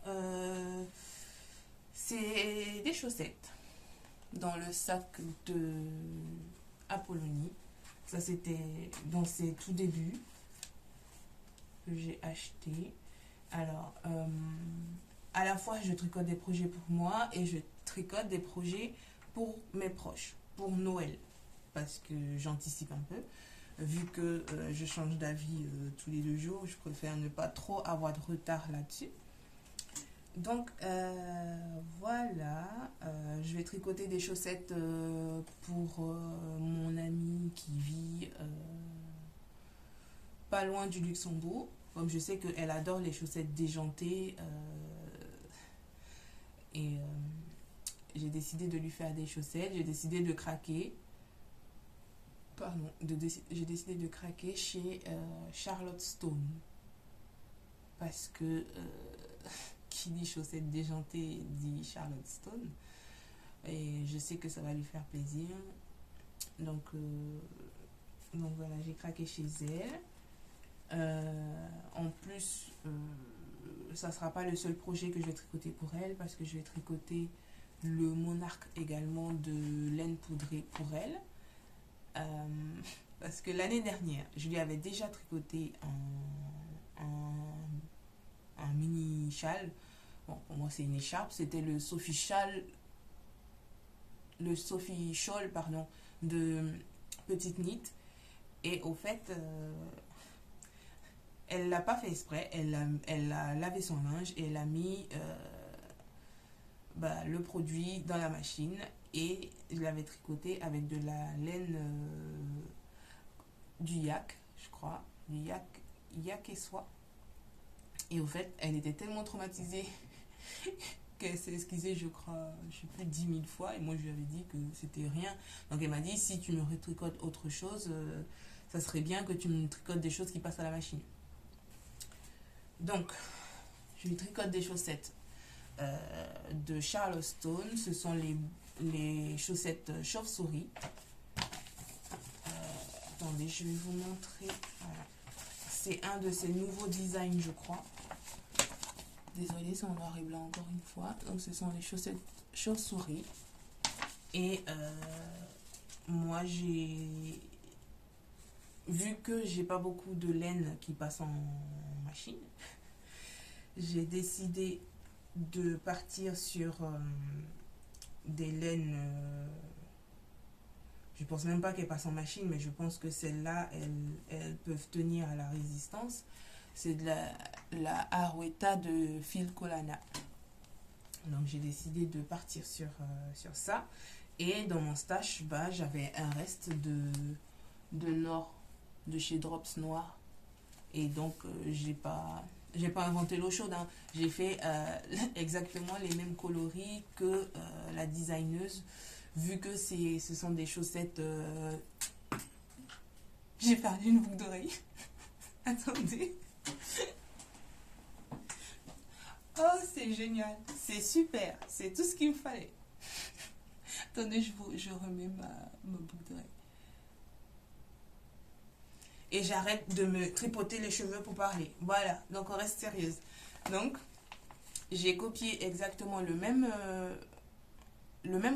c'est des chaussettes dans le sac de Apollonie. Ça, c'était dans ses tout débuts que j'ai acheté. Alors, à la fois, je tricote des projets pour moi et je tricote des projets pour mes proches, pour Noël, parce que j'anticipe un peu. Vu que je change d'avis tous les 2 jours, je préfère ne pas trop avoir de retard là-dessus. Donc voilà, je vais tricoter des chaussettes pour mon amie qui vit pas loin du Luxembourg. Comme je sais qu'elle adore les chaussettes déjantées et j'ai décidé de lui faire des chaussettes, j'ai décidé de craquer. Pardon, j'ai décidé de craquer chez Charlotte Stone. parce que qui dit chaussettes déjantées dit Charlotte Stone. Et je sais que ça va lui faire plaisir. Donc, donc voilà, j'ai craqué chez elle. En plus, ça ne sera pas le seul projet que je vais tricoter pour elle, parce que je vais tricoter le monarque également de laine poudrée pour elle. Parce que l'année dernière, je lui avais déjà tricoté un mini châle. Bon, pour moi, c'est une écharpe. C'était le Sophie Shawl, pardon, de Petite Knit. Et au fait, elle l'a pas fait exprès. Elle a lavé son linge et elle a mis le produit dans la machine. Et je l'avais tricoté avec de la laine du yak, je crois. Du yak et soie. Et au fait, elle était tellement traumatisée qu'elle s'est excusée, je crois, je sais plus, 10 000 fois. Et moi, je lui avais dit que c'était rien. Donc, elle m'a dit, si tu me retricotes autre chose, ça serait bien que tu me tricotes des choses qui passent à la machine. Donc, je lui tricote des chaussettes de Charleston. Ce sont les chaussettes chauve-souris. Attendez, je vais vous montrer. Voilà. C'est un de ces nouveaux designs, je crois. Désolée, c'est en noir et blanc encore une fois. Donc, ce sont les chaussettes chauve-souris. Et moi, vu que j'ai pas beaucoup de laine qui passe en machine, j'ai décidé de partir sur des laines. Je pense même pas qu'elles passent en machine, mais je pense que celles-là, elles peuvent tenir à la résistance. C'est de la Arouetta de Phil Colana. Donc j'ai décidé de partir sur ça. Et dans mon stash, j'avais un reste de Nord, de chez Drops Noir. Et donc j'ai pas inventé l'eau chaude. Hein. J'ai fait exactement les mêmes coloris que la designeuse. Vu que ce sont des chaussettes... J'ai perdu une boucle d'oreille. Attendez. Oh, c'est génial. C'est super. C'est tout ce qu'il me fallait. Attendez, je remets ma boucle d'oreille. Et j'arrête de me tripoter les cheveux pour parler. Voilà. Donc, on reste sérieuse. Donc, j'ai copié exactement le même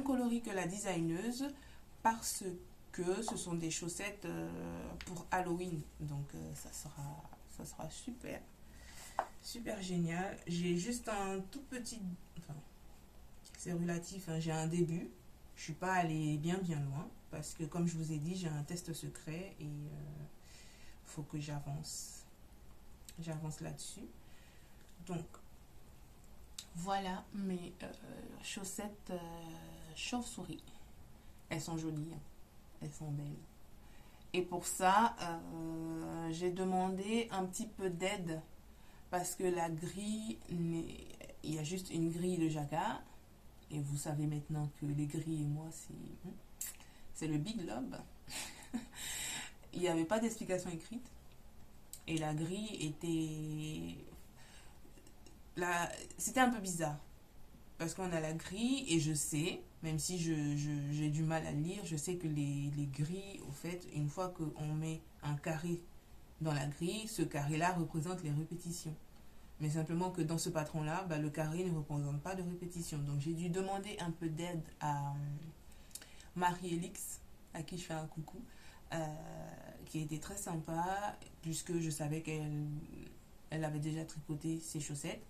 coloris que la designeuse parce que ce sont des chaussettes pour Halloween. Donc, ça sera super. Super génial. J'ai juste un tout petit... Enfin, c'est relatif. Hein, j'ai un début. Je suis pas allée bien loin. Parce que, comme je vous ai dit, j'ai un test secret. Et faut que j'avance. J'avance là-dessus. Donc, voilà mes chaussettes chauve-souris. Elles sont jolies. Hein. Elles sont belles. Et pour ça, j'ai demandé un petit peu d'aide. Parce que la grille, il y a juste une grille de jacquard. Et vous savez maintenant que les grilles et moi, c'est le Big Lob. Il n'y avait pas d'explication écrite. Et la grille était... C'était un peu bizarre. Parce qu'on a la grille et je sais, même si j'ai du mal à lire, je sais que les grilles, au fait, une fois qu'on met un carré dans la grille, ce carré-là représente les répétitions. Mais simplement que dans ce patron-là, le carré ne représente pas de répétition. Donc j'ai dû demander un peu d'aide à Marie-Élix, à qui je fais un coucou, qui était très sympa, puisque je savais qu'elle avait déjà tricoté ses chaussettes.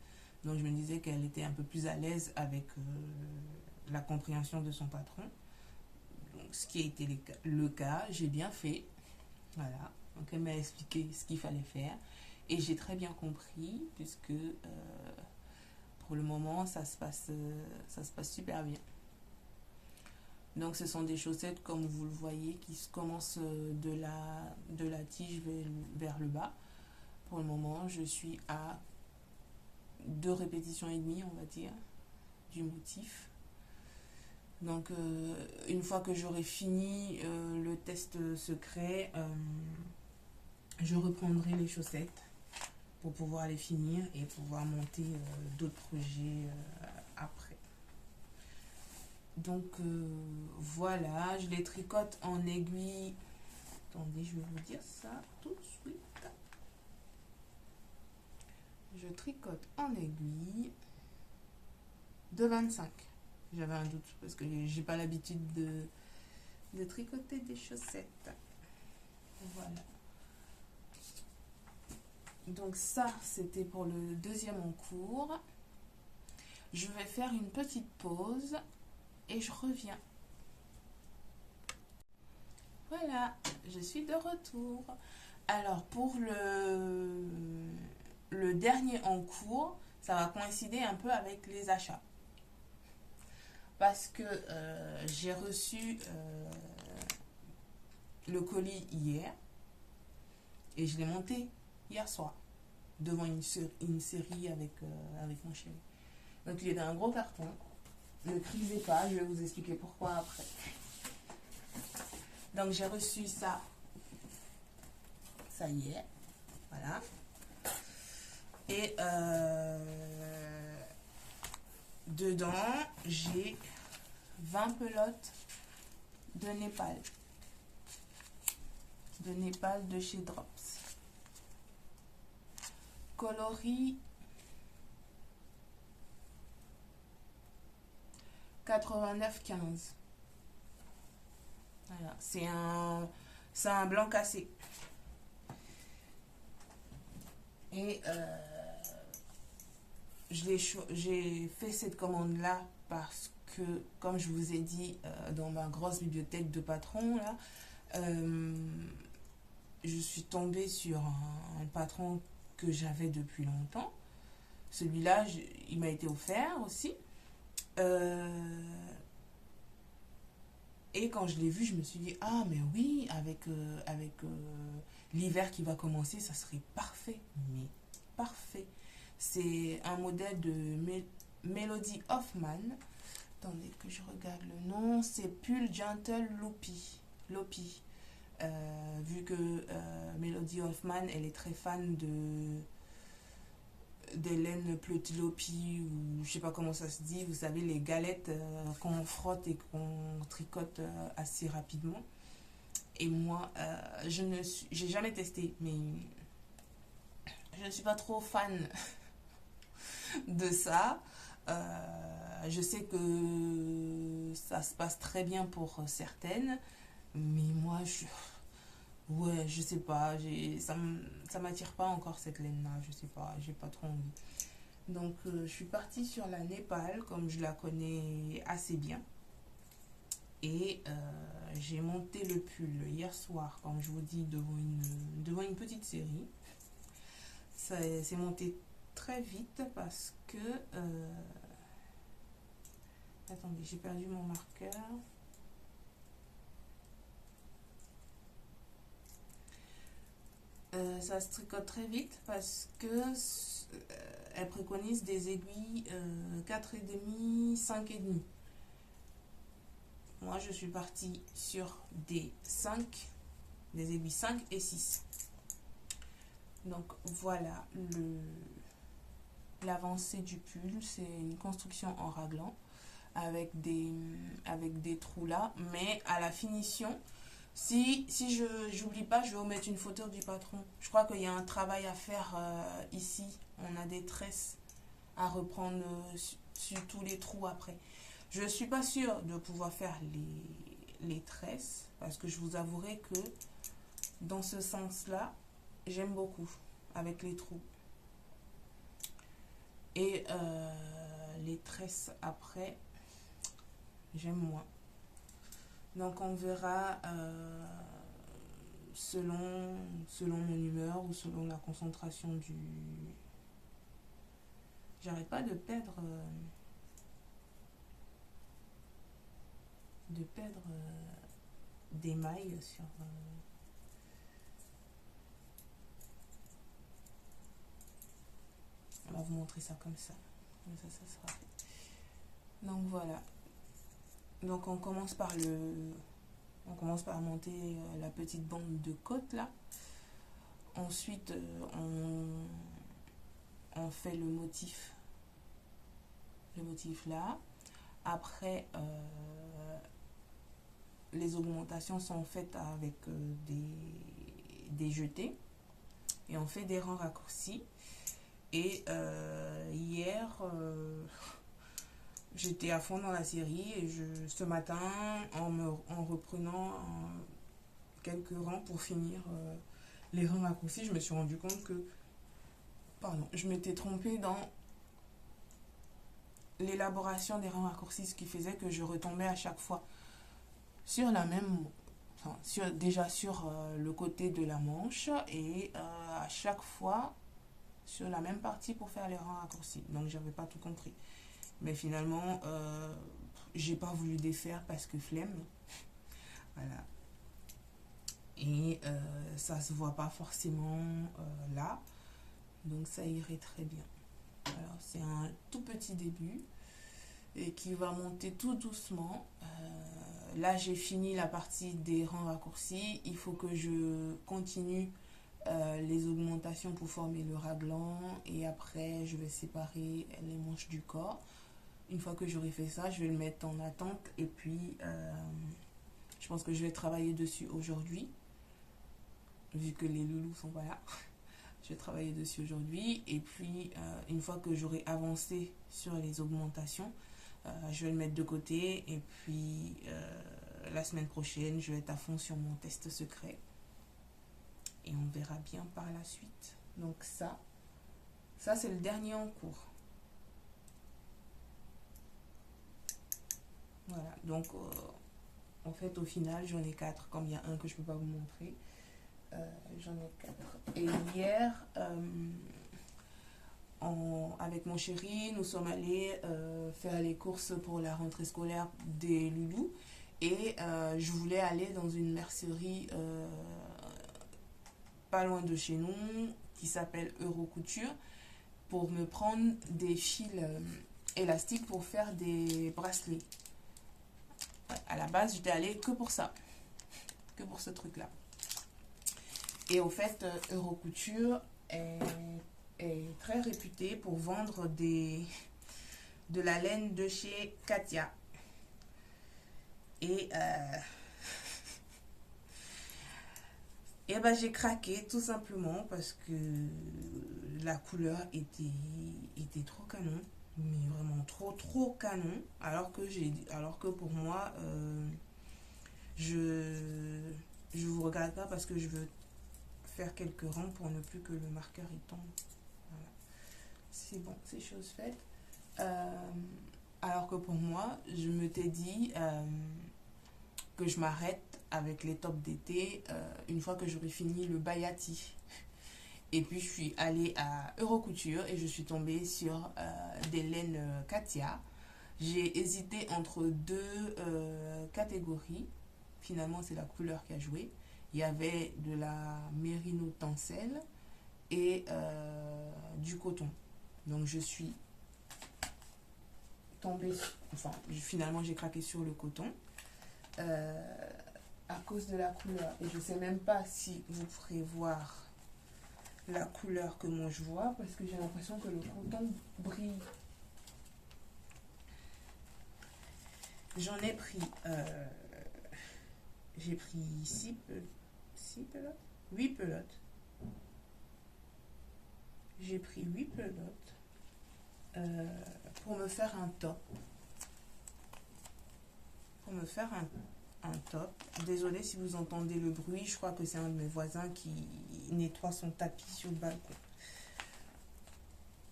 Donc je me disais qu'elle était un peu plus à l'aise avec la compréhension de son patron. Donc ce qui a été le cas, j'ai bien fait. Voilà. Donc elle m'a expliqué ce qu'il fallait faire. Et j'ai très bien compris, puisque pour le moment, ça se passe super bien. Donc ce sont des chaussettes, comme vous le voyez, qui commencent de la tige vers le bas. Pour le moment, je suis à 2 répétitions et demie, on va dire, du motif. Donc une fois que j'aurai fini le test secret, je reprendrai les chaussettes pour pouvoir les finir et pouvoir monter d'autres projets après. Donc voilà, je les tricote en aiguille. Attendez, je vais vous dire ça tout de suite. Je tricote en aiguille de 25. J'avais un doute parce que j'ai pas l'habitude de tricoter des chaussettes. Voilà. Donc ça, c'était pour le deuxième en cours. Je vais faire une petite pause et je reviens. Voilà, je suis de retour. Alors pour le dernier en cours, ça va coïncider un peu avec les achats. Parce que j'ai reçu le colis hier et je l'ai monté hier soir devant une série avec mon chéri. Donc il est dans un gros carton. Ne crisez pas, je vais vous expliquer pourquoi après. Donc j'ai reçu ça. Ça y est. Voilà. Et dedans, j'ai 20 pelotes de Népal. De Népal de chez Drops. Coloris 89,15. Voilà, c'est un blanc cassé. Et j'ai fait cette commande-là parce que, comme je vous ai dit, dans ma grosse bibliothèque de patron, là, je suis tombée sur un patron que j'avais depuis longtemps. Celui-là, il m'a été offert aussi. Et quand je l'ai vu, je me suis dit, ah mais oui, avec l'hiver qui va commencer, ça serait parfait. Mais parfait. C'est un modèle de Melody Hoffman. Attendez que je regarde le nom. C'est Pull Gentle Loppy. Vu que Melody Hoffman, elle est très fan d'Hélène Pleuti-Lopi, ou je sais pas comment ça se dit, vous savez, les galettes qu'on frotte et qu'on tricote assez rapidement. Et moi, j'ai jamais testé, mais je ne suis pas trop fan de ça. Je sais que ça se passe très bien pour certaines, mais moi, je sais pas, ça m'attire pas encore cette laine-là, je sais pas, j'ai pas trop envie. Donc, je suis partie sur la Népal, comme je la connais assez bien. Et j'ai monté le pull hier soir, comme je vous dis, devant une petite série. Ça s'est monté très vite parce que... attendez, j'ai perdu mon marqueur. Ça se tricote très vite parce que elle préconise des aiguilles 4,5, 5,5. Moi, je suis partie sur des aiguilles 5 et 6. Donc, voilà l'avancée du pull. C'est une construction en raglan avec des trous là. Mais à la finition, si j'oublie pas, je vais vous mettre une photo du patron. Je crois qu'il y a un travail à faire ici. On a des tresses à reprendre sur tous les trous après. Je ne suis pas sûre de pouvoir faire les tresses parce que je vous avouerai que dans ce sens-là, j'aime beaucoup avec les trous. Et les tresses après, j'aime moins. Donc on verra selon mon humeur ou selon la concentration du... J'arrête pas de perdre des mailles sur... On va vous montrer ça comme ça. Comme ça sera fait. Donc voilà. Donc on commence par monter la petite bande de côte là. Ensuite on fait le motif là. Après, les augmentations sont faites avec des jetés et on fait des rangs raccourcis. Et hier, j'étais à fond dans la série et ce matin, en reprenant quelques rangs pour finir les rangs raccourcis, je me suis rendu compte que je m'étais trompée dans l'élaboration des rangs raccourcis, ce qui faisait que je retombais à chaque fois sur la même, déjà sur le côté de la manche et à chaque fois sur la même partie pour faire les rangs raccourcis. Donc j'avais pas tout compris. Mais finalement, j'ai pas voulu défaire parce que flemme. Voilà. Et ça se voit pas forcément là. Donc ça irait très bien. Alors c'est un tout petit début et qui va monter tout doucement. Là j'ai fini la partie des rangs raccourcis. Il faut que je continue les augmentations pour former le raglan et après je vais séparer les manches du corps. Une fois que j'aurai fait ça, je vais le mettre en attente et puis je pense que je vais travailler dessus aujourd'hui vu que les loulous sont pas là. Je vais travailler dessus aujourd'hui et puis une fois que j'aurai avancé sur les augmentations, je vais le mettre de côté et puis la semaine prochaine, je vais être à fond sur mon test secret et on verra bien par la suite. Donc ça c'est le dernier en cours. Voilà, donc en fait au final j'en ai 4, comme il y a un que je peux pas vous montrer. J'en ai 4. Et hier, avec mon chéri, nous sommes allés faire les courses pour la rentrée scolaire des loulous. Et je voulais aller dans une mercerie pas loin de chez nous qui s'appelle Eurocouture pour me prendre des fils élastiques pour faire des bracelets. Ouais, à la base, j'étais allée que pour ça, que pour ce truc-là. Et au fait, Eurocouture est très réputée pour vendre de la laine de chez Katia. Et ben, j'ai craqué tout simplement parce que la couleur était trop canon, mais vraiment trop canon. Alors que pour moi, je vous regarde pas parce que je veux faire quelques rangs pour ne plus que le marqueur il tombe. Voilà. C'est bon, c'est chose faite. Alors que pour moi, je m'étais dit que je m'arrête avec les tops d'été une fois que j'aurai fini le bayati. Et puis je suis allée à Eurocouture et je suis tombée sur des laines Katia. J'ai hésité entre deux catégories. Finalement, c'est la couleur qui a joué. Il y avait de la mérino tencel et du coton. Donc je suis tombée, finalement j'ai craqué sur le coton à cause de la couleur. Et je ne sais même pas si vous pourrez voir la couleur que moi je vois parce que j'ai l'impression que le coton brille. J'en ai pris, j'ai pris 6 pelotes, 8 pelotes. J'ai pris 8 pelotes pour me faire un top. Un top. Désolée si vous entendez le bruit, je crois que c'est un de mes voisins qui nettoie son tapis sur le balcon.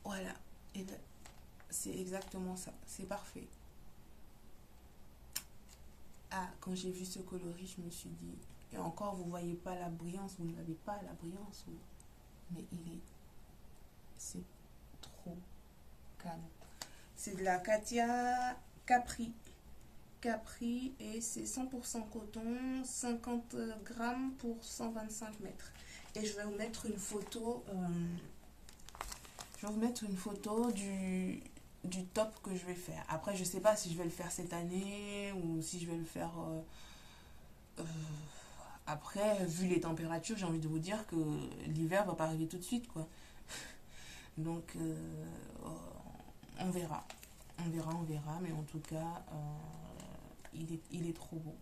Voilà, et ben, c'est exactement ça, c'est parfait. Ah, quand j'ai vu ce coloris, je me suis dit, et encore vous voyez pas la brillance, vous n'avez pas la brillance, mais c'est trop canon. C'est de la Katia Capri. Et c'est 100% coton, 50 grammes pour 125 mètres. Et je vais vous mettre une photo, du top que je vais faire. Après, je sais pas si je vais le faire cette année ou si je vais le faire après, vu les températures, j'ai envie de vous dire que l'hiver va pas arriver tout de suite, quoi. Donc, on verra. On verra. Mais en tout cas, il est trop beau.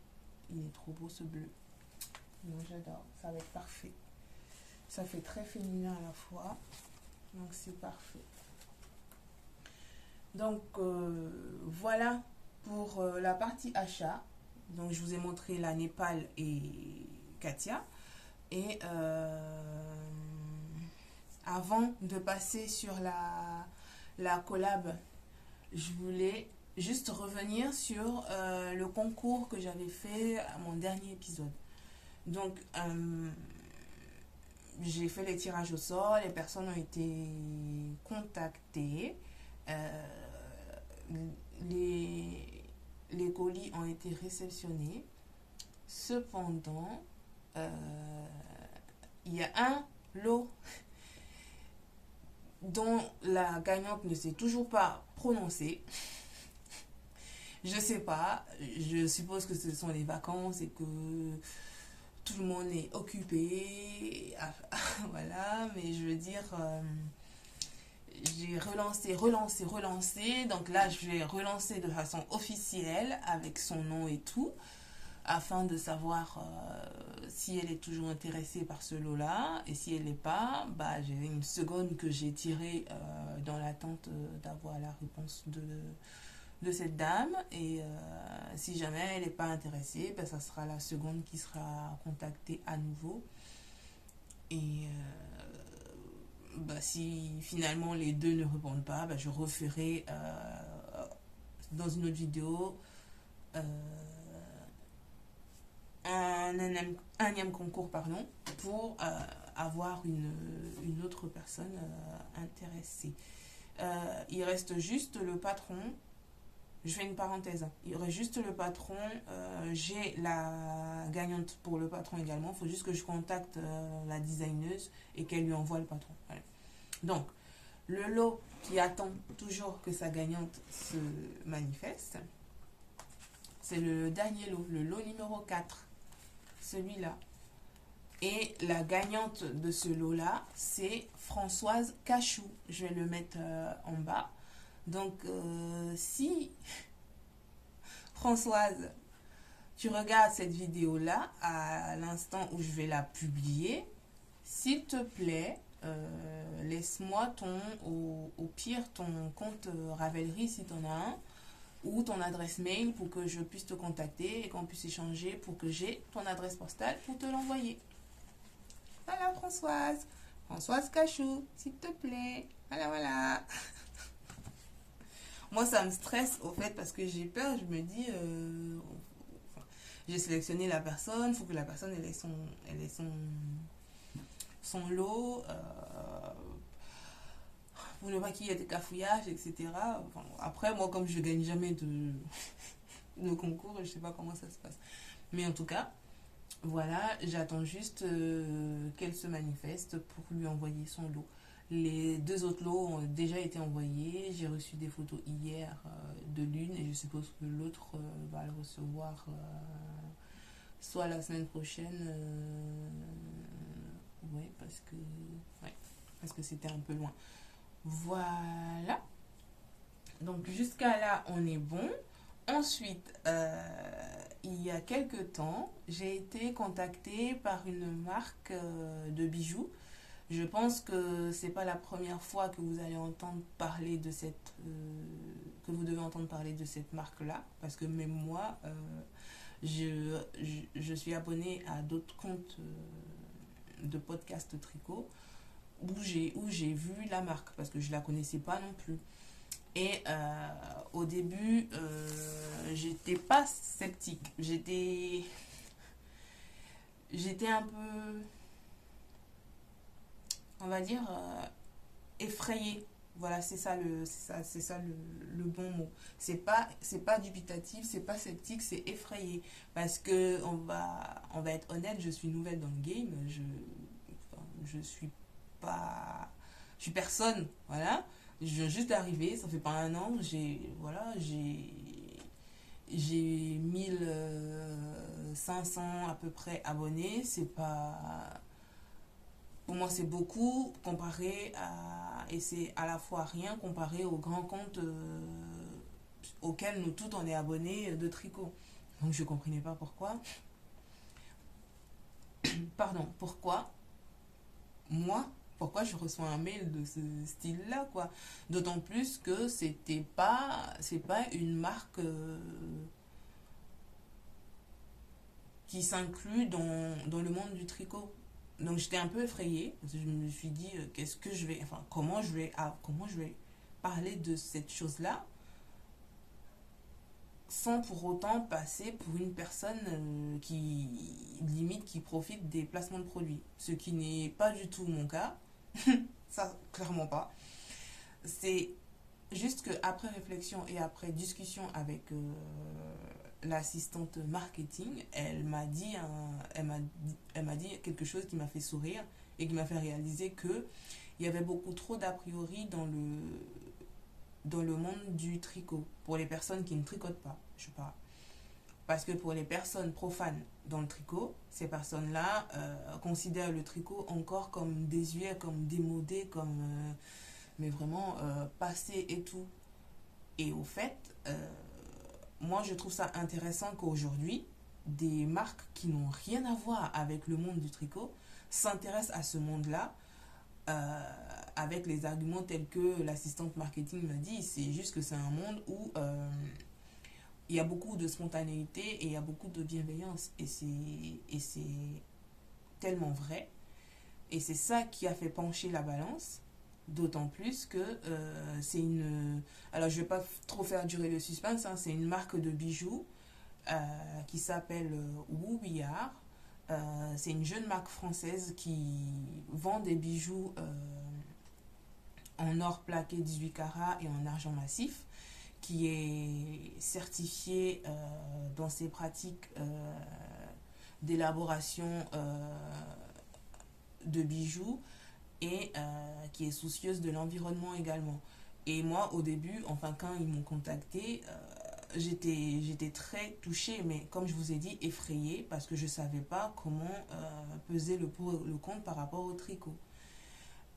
Il est trop beau ce bleu. Donc, j'adore. Ça va être parfait. Ça fait très féminin à la fois. Donc, c'est parfait. Donc, voilà pour la partie achat. Donc, je vous ai montré la Népal et Katia. Et avant de passer sur la collab, je voulais juste revenir sur le concours que j'avais fait à mon dernier épisode. Donc, j'ai fait les tirages au sort, les personnes ont été contactées, les colis ont été réceptionnés. Cependant, il y a un lot dont la gagnante ne s'est toujours pas prononcée. Je sais pas, je suppose que ce sont les vacances et que tout le monde est occupé. Voilà, mais je veux dire, j'ai relancé. Donc là, je vais relancer de façon officielle avec son nom et tout, afin de savoir si elle est toujours intéressée par ce lot-là. Et si elle n'est pas, bah, j'ai une seconde que j'ai tirée dans l'attente d'avoir la réponse de cette dame. Et si jamais elle n'est pas intéressée, bah, ça sera la seconde qui sera contactée à nouveau. Et bah, si finalement les deux ne répondent pas, bah, je referai dans une autre vidéo un énième concours, pardon, pour avoir une autre personne intéressée. Il reste juste le patron. Je fais une parenthèse. Il reste juste le patron. J'ai la gagnante pour le patron également. Il faut juste que je contacte la designeuse et qu'elle lui envoie le patron. Voilà. Donc, le lot qui attend toujours que sa gagnante se manifeste, c'est le dernier lot, le lot numéro 4. Celui-là. Et la gagnante de ce lot-là, c'est Françoise Cachou. Je vais le mettre en bas. Donc, si Françoise, tu regardes cette vidéo-là à l'instant où je vais la publier, s'il te plaît, laisse-moi au pire ton compte Ravelry si tu en as un, ou ton adresse mail pour que je puisse te contacter et qu'on puisse échanger pour que j'ai ton adresse postale pour te l'envoyer. Voilà Françoise Cachou, s'il te plaît. Voilà. Moi, ça me stresse au fait parce que j'ai peur. Je me dis, j'ai sélectionné la personne, il faut que la personne elle ait son lot. Pour ne pas qu'il y ait des cafouillages, etc. Enfin, après, moi, comme je gagne jamais de concours, je sais pas comment ça se passe. Mais en tout cas, voilà, j'attends juste qu'elle se manifeste pour lui envoyer son lot. Les deux autres lots ont déjà été envoyés. J'ai reçu des photos hier de l'une et je suppose que l'autre va le recevoir soit la semaine prochaine. Oui, parce que c'était un peu loin. Voilà. Donc jusqu'à là, on est bon. Ensuite, il y a quelques temps, j'ai été contactée par une marque de bijoux. Je pense que c'est pas la première fois que vous allez entendre parler de que vous devez entendre parler de cette marque-là, parce que même moi, je suis abonnée à d'autres comptes de podcasts tricot où j'ai vu la marque, parce que je la connaissais pas non plus. Et au début, j'étais pas sceptique. J'étais un peu, on va dire, effrayée. Voilà, c'est ça le bon mot. C'est pas dubitatif, c'est pas sceptique, c'est effrayé. Parce que on va être honnête, je suis nouvelle dans le game. Je suis pas, je suis personne, voilà. Je viens juste d'arriver, ça fait pas un an, j'ai 1500 à peu près abonnés, c'est pas Pour moi, c'est beaucoup comparé à... Et c'est à la fois rien comparé aux grands comptes auxquels nous tous, on est abonnés de tricot. Donc, je ne comprenais pas pourquoi. Pardon, pourquoi moi, pourquoi je reçois un mail de ce style-là, quoi. D'autant plus que c'est pas une marque qui s'inclut dans le monde du tricot. Donc j'étais un peu effrayée, parce que je me suis dit, qu'est-ce que je vais, enfin, comment je vais parler de cette chose-là sans pour autant passer pour une personne qui limite qui profite des placements de produits, ce qui n'est pas du tout mon cas. Ça, clairement pas. C'est juste que après réflexion et après discussion avec l'assistante marketing, elle m'a dit quelque chose qui m'a fait sourire et qui m'a fait réaliser que il y avait beaucoup trop d'a priori dans le monde du tricot pour les personnes qui ne tricotent pas, je parle. Parce que pour les personnes profanes dans le tricot, ces personnes-là considèrent le tricot encore comme désuet, comme démodé, comme mais vraiment passé et tout. Et au fait, moi je trouve ça intéressant qu'aujourd'hui, des marques qui n'ont rien à voir avec le monde du tricot s'intéressent à ce monde-là avec les arguments tels que l'assistante marketing m'a dit. C'est juste que c'est un monde où il y a beaucoup de spontanéité et il y a beaucoup de bienveillance. Et c'est tellement vrai. Et c'est ça qui a fait pencher la balance. D'autant plus que c'est une... Alors, je ne vais pas trop faire durer le suspense. Hein, c'est une marque de bijoux qui s'appelle Wu Billard. C'est une jeune marque française qui vend des bijoux en or plaqué 18 carats et en argent massif, qui est certifié dans ses pratiques d'élaboration de bijoux et qui est soucieuse de l'environnement également. Et moi, au début, enfin, quand ils m'ont contacté, j'étais très touchée, mais comme je vous ai dit, effrayée, parce que je ne savais pas comment peser le pour et le contre par rapport au tricot.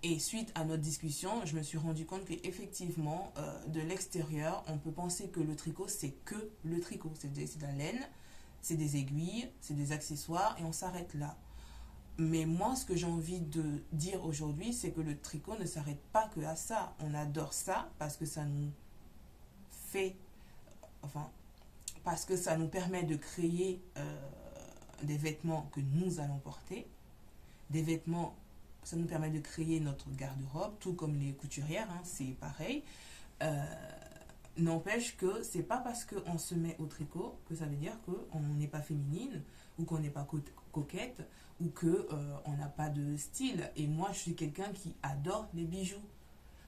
Et suite à notre discussion, je me suis rendu compte qu'effectivement, de l'extérieur, on peut penser que le tricot, c'est que le tricot. C'est de la laine, c'est des aiguilles, c'est des accessoires, et on s'arrête là. Mais moi, ce que j'ai envie de dire aujourd'hui, c'est que le tricot ne s'arrête pas que à ça. On adore ça parce que ça nous fait, enfin, parce que ça nous permet de créer des vêtements que nous allons porter, des vêtements, ça nous permet de créer notre garde-robe, tout comme les couturières, hein, c'est pareil. Euh, N'empêche que c'est pas parce qu'on se met au tricot que ça veut dire qu'on n'est pas féminine ou qu'on n'est pas coquette ou qu'on n'a pas de style. Et moi, je suis quelqu'un qui adore les bijoux.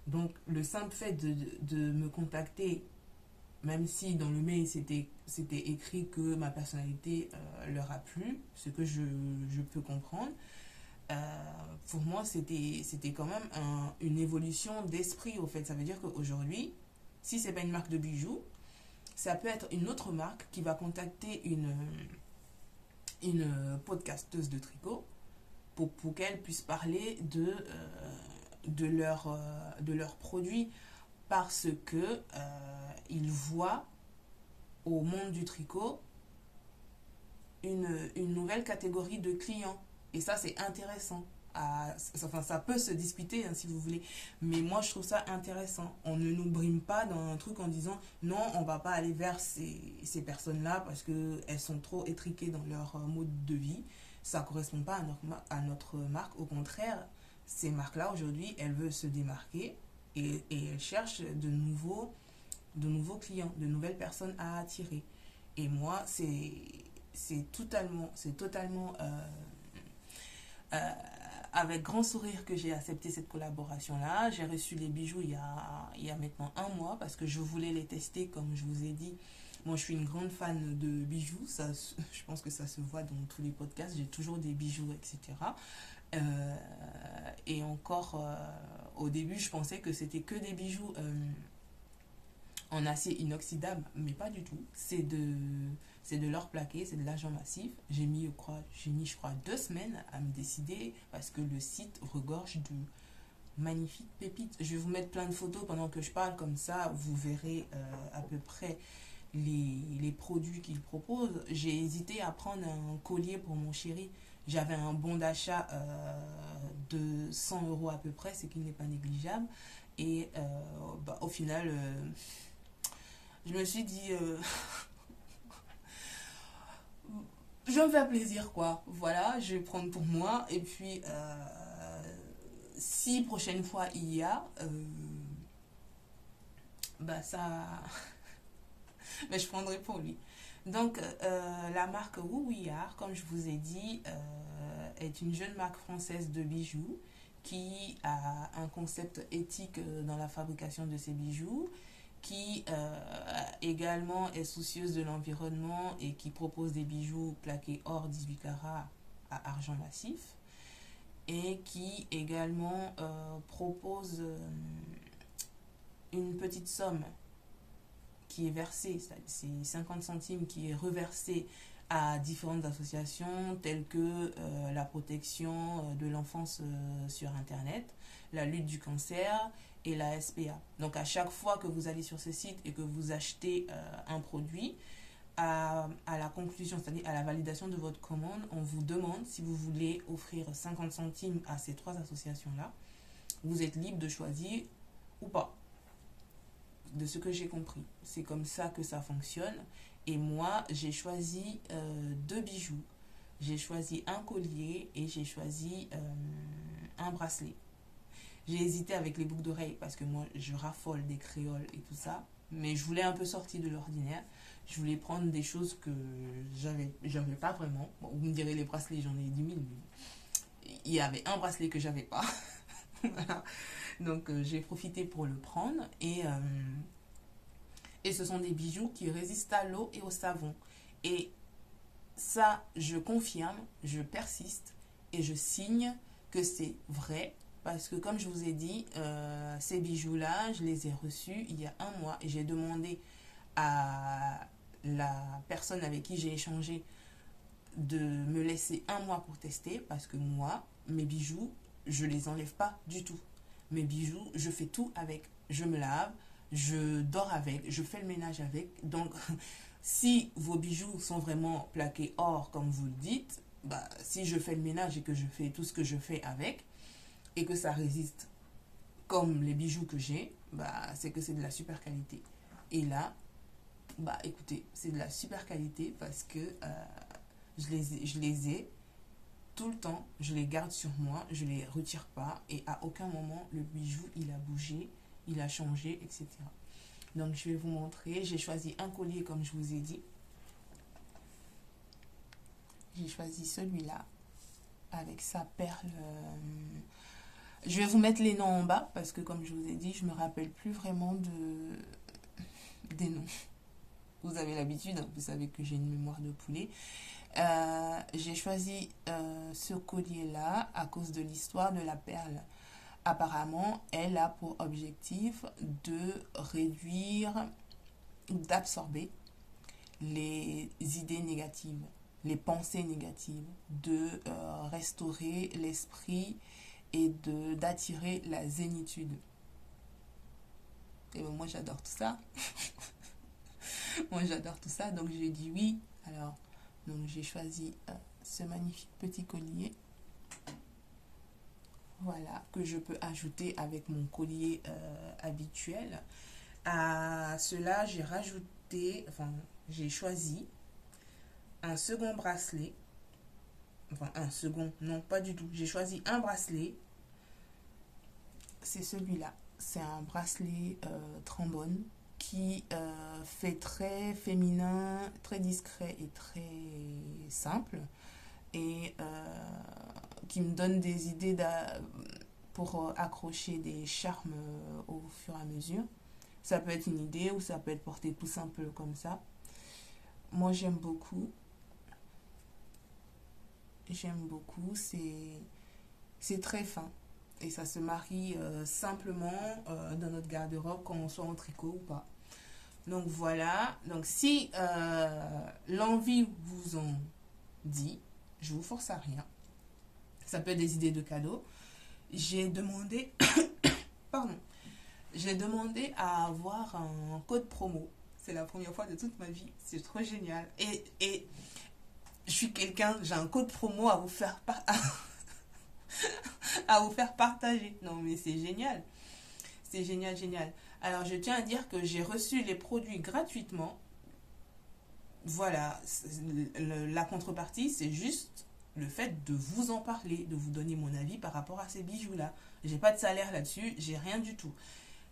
Donc, le simple fait de me contacter, même si dans le mail c'était écrit que ma personnalité leur a plu, ce que je peux comprendre, pour moi, c'était quand même une évolution d'esprit, au fait. Ça veut dire qu'aujourd'hui, si c'est pas une marque de bijoux, ça peut être une autre marque qui va contacter une podcasteuse de tricot pour qu'elle puisse parler de leurs produits parce que ils voient au monde du tricot une nouvelle catégorie de clients. Et ça, c'est intéressant. Enfin, ça peut se discuter hein, si vous voulez. Mais moi, je trouve ça intéressant. On ne nous brime pas dans un truc en disant non, on va pas aller vers ces personnes-là parce qu'elles sont trop étriquées dans leur mode de vie. Ça ne correspond pas à notre marque. Au contraire, ces marques-là, aujourd'hui, elles veulent se démarquer et elles cherchent de nouveaux clients, de nouvelles personnes à attirer. Et moi, c'est totalement euh, avec grand sourire que j'ai accepté cette collaboration-là. J'ai reçu les bijoux il y a maintenant un mois parce que je voulais les tester, comme je vous ai dit. Moi, je suis une grande fan de bijoux. Ça, je pense que ça se voit dans tous les podcasts. J'ai toujours des bijoux, etc. Et encore, au début, je pensais que c'était que des bijoux en acier inoxydable, mais pas du tout. C'est de l'or plaqué, c'est de l'argent massif. J'ai mis, je crois, 2 semaines à me décider parce que le site regorge de magnifiques pépites. Je vais vous mettre plein de photos pendant que je parle, comme ça vous verrez à peu près les produits qu'il propose. J'ai hésité à prendre un collier pour mon chéri. J'avais un bon d'achat de 100 euros à peu près, ce qui n'est pas négligeable. Et au final, je me suis dit, je vais me faire plaisir, quoi. Voilà, je vais prendre pour moi. Et puis, si prochaine fois il y a, ça, mais je prendrai pour lui. Donc, la marque Rouillard, comme je vous ai dit, est une jeune marque française de bijoux qui a un concept éthique dans la fabrication de ses bijoux, qui également est soucieuse de l'environnement et qui propose des bijoux plaqués or 18 carats à argent massif, et qui également propose une petite somme qui est versée, c'est 50 centimes qui est reversée à différentes associations telles que la protection de l'enfance sur Internet, la lutte du cancer et la SPA. Donc à chaque fois que vous allez sur ce site et que vous achetez un produit, à la conclusion, c'est-à-dire à la validation de votre commande, on vous demande si vous voulez offrir 50 centimes à ces 3 associations-là. Vous êtes libre de choisir ou pas. De ce que j'ai compris. C'est comme ça que ça fonctionne. Et moi, j'ai choisi 2 bijoux. J'ai choisi un collier et j'ai choisi un bracelet. J'ai hésité avec les boucles d'oreilles parce que moi, je raffole des créoles et tout ça. Mais je voulais un peu sortir de l'ordinaire. Je voulais prendre des choses que j'avais pas vraiment. Bon, vous me direz, les bracelets, j'en ai 10 000. Mais il y avait un bracelet que j'avais pas. Voilà. Donc, j'ai profité pour le prendre. Et ce sont des bijoux qui résistent à l'eau et au savon. Et ça, je confirme, je persiste et je signe que c'est vrai. Parce que comme je vous ai dit, ces bijoux-là, je les ai reçus il y a un mois. Et j'ai demandé à la personne avec qui j'ai échangé de me laisser un mois pour tester. Parce que moi, mes bijoux, je les enlève pas du tout. Mes bijoux, je fais tout avec. Je me lave, je dors avec, je fais le ménage avec. Donc, si vos bijoux sont vraiment plaqués or, comme vous le dites, si je fais le ménage et que je fais tout ce que je fais avec, et que ça résiste comme les bijoux que j'ai, c'est que c'est de la super qualité. Et là, écoutez, c'est de la super qualité parce que je les ai tout le temps, je les garde sur moi, je les retire pas et à aucun moment le bijou il a bougé, il a changé, etc. Donc je vais vous montrer. J'ai choisi un collier comme je vous ai dit. J'ai choisi celui-là avec sa perle. Je vais vous mettre les noms en bas parce que comme je vous ai dit, je me rappelle plus vraiment des noms. Vous avez l'habitude, hein, vous savez que j'ai une mémoire de poulet. J'ai choisi ce collier-là à cause de l'histoire de la perle. Apparemment, elle a pour objectif de réduire, d'absorber les idées négatives, les pensées négatives, de restaurer l'esprit et d'attirer la zénitude. Et moi, j'adore tout ça. Moi, j'adore tout ça, donc j'ai dit oui. Alors, donc j'ai choisi ce magnifique petit collier. Voilà, que je peux ajouter avec mon collier habituel. À cela, j'ai choisi un second bracelet. Enfin, un second, non, pas du tout. J'ai choisi un bracelet. C'est celui-là. C'est un bracelet trombone qui fait très féminin, très discret et très simple. Et qui me donne des idées pour accrocher des charmes au fur et à mesure. Ça peut être une idée ou ça peut être porté tout simple comme ça. Moi, j'aime beaucoup. C'est très fin. Et ça se marie simplement dans notre garde-robe, qu'on soit en tricot ou pas. Donc voilà, donc si l'envie vous en dit, je vous force à rien. Ça peut être des idées de cadeaux. J'ai demandé, pardon, j'ai demandé à avoir un code promo. C'est la première fois de toute ma vie. C'est trop génial. Et je suis quelqu'un, j'ai un code promo à vous faire, à vous faire partager. Non, mais c'est génial. C'est génial, génial. Alors, je tiens à dire que j'ai reçu les produits gratuitement. Voilà, la contrepartie, c'est juste le fait de vous en parler, de vous donner mon avis par rapport à ces bijoux-là. J'ai pas de salaire là-dessus, j'ai rien du tout.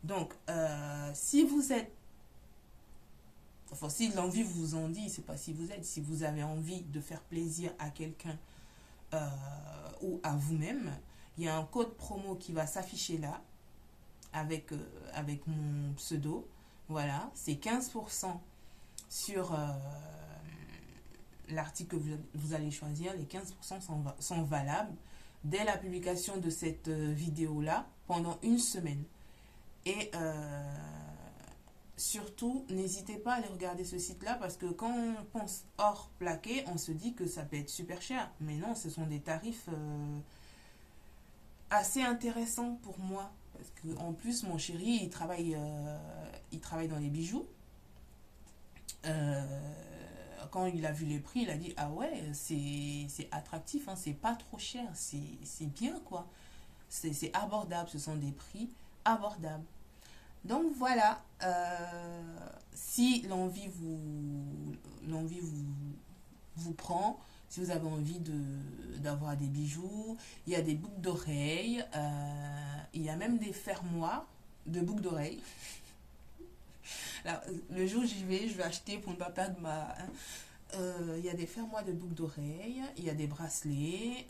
Donc, si vous êtes, enfin, si l'envie vous en dit, c'est pas si vous êtes, si vous avez envie de faire plaisir à quelqu'un euh, ou à vous-même, il y a un code promo qui va s'afficher là avec mon pseudo. Voilà, c'est 15% sur l'article que vous allez choisir. Les 15% sont valables dès la publication de cette vidéo-là pendant une semaine. Et surtout, n'hésitez pas à aller regarder ce site-là parce que quand on pense hors plaqué, on se dit que ça peut être super cher. Mais non, ce sont des tarifs assez intéressants pour moi. Parce qu'en plus, mon chéri, il travaille dans les bijoux. Quand il a vu les prix, il a dit ah ouais, c'est attractif, hein, c'est pas trop cher, c'est bien quoi. C'est abordable, ce sont des prix abordables. Donc voilà, si l'envie vous prend, si vous avez envie d'avoir des bijoux, il y a des boucles d'oreilles, il y a même des fermoirs de boucles d'oreilles. Alors, le jour où je vais acheter pour ne pas perdre ma... il y a des fermoirs de boucles d'oreilles, il y a des bracelets,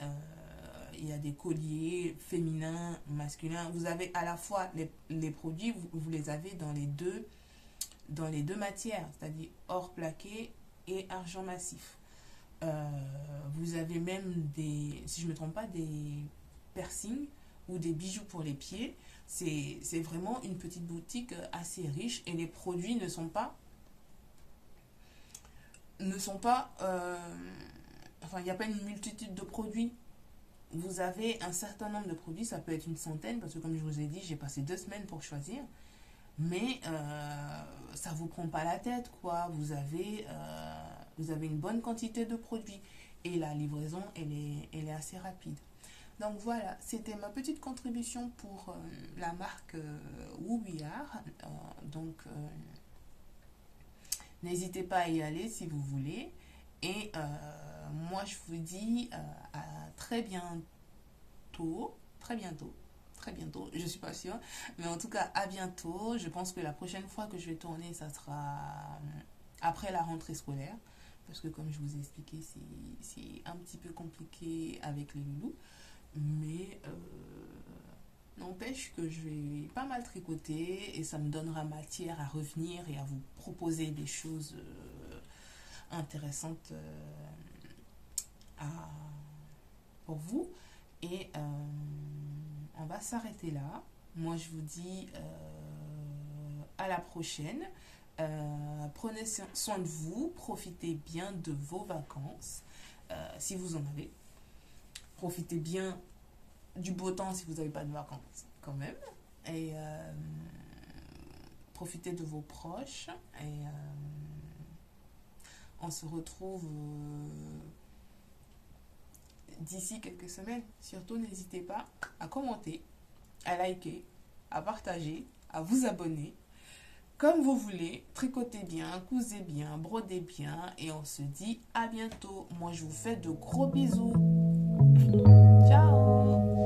il y a des colliers féminins, masculins. Vous avez à la fois les produits, vous les avez dans les deux matières, c'est-à-dire or plaqué et argent massif. Vous avez même si je ne me trompe pas, des piercings ou des bijoux pour les pieds. C'est vraiment une petite boutique assez riche et les produits ne sont pas enfin il n'y a pas une multitude de produits. Vous avez un certain nombre de produits, ça peut être une centaine parce que comme je vous ai dit, j'ai passé 2 semaines pour choisir, mais ça vous prend pas la tête quoi. Vous avez une bonne quantité de produits et la livraison elle est assez rapide. Donc voilà, c'était ma petite contribution pour la marque Woubillard. Donc n'hésitez pas à y aller si vous voulez. Et moi je vous dis à très bientôt. Très bientôt. Très bientôt, je suis pas sûre. Mais en tout cas, à bientôt. Je pense que la prochaine fois que je vais tourner, ça sera après la rentrée scolaire. Parce que comme je vous ai expliqué, c'est un petit peu compliqué avec les loulous. Mais n'empêche que je vais pas mal tricoter et ça me donnera matière à revenir et à vous proposer des choses intéressantes pour vous. Et on va s'arrêter là. Moi, je vous dis à la prochaine. Prenez soin de vous. Profitez bien de vos vacances, si vous en avez. Profitez bien du beau temps si vous n'avez pas de vacances, quand même. Et profitez de vos proches. Et on se retrouve d'ici quelques semaines. Surtout, n'hésitez pas à commenter, à liker, à partager, à vous abonner. Comme vous voulez, tricotez bien, cousez bien, brodez bien. Et on se dit à bientôt. Moi, je vous fais de gros bisous. Ciao!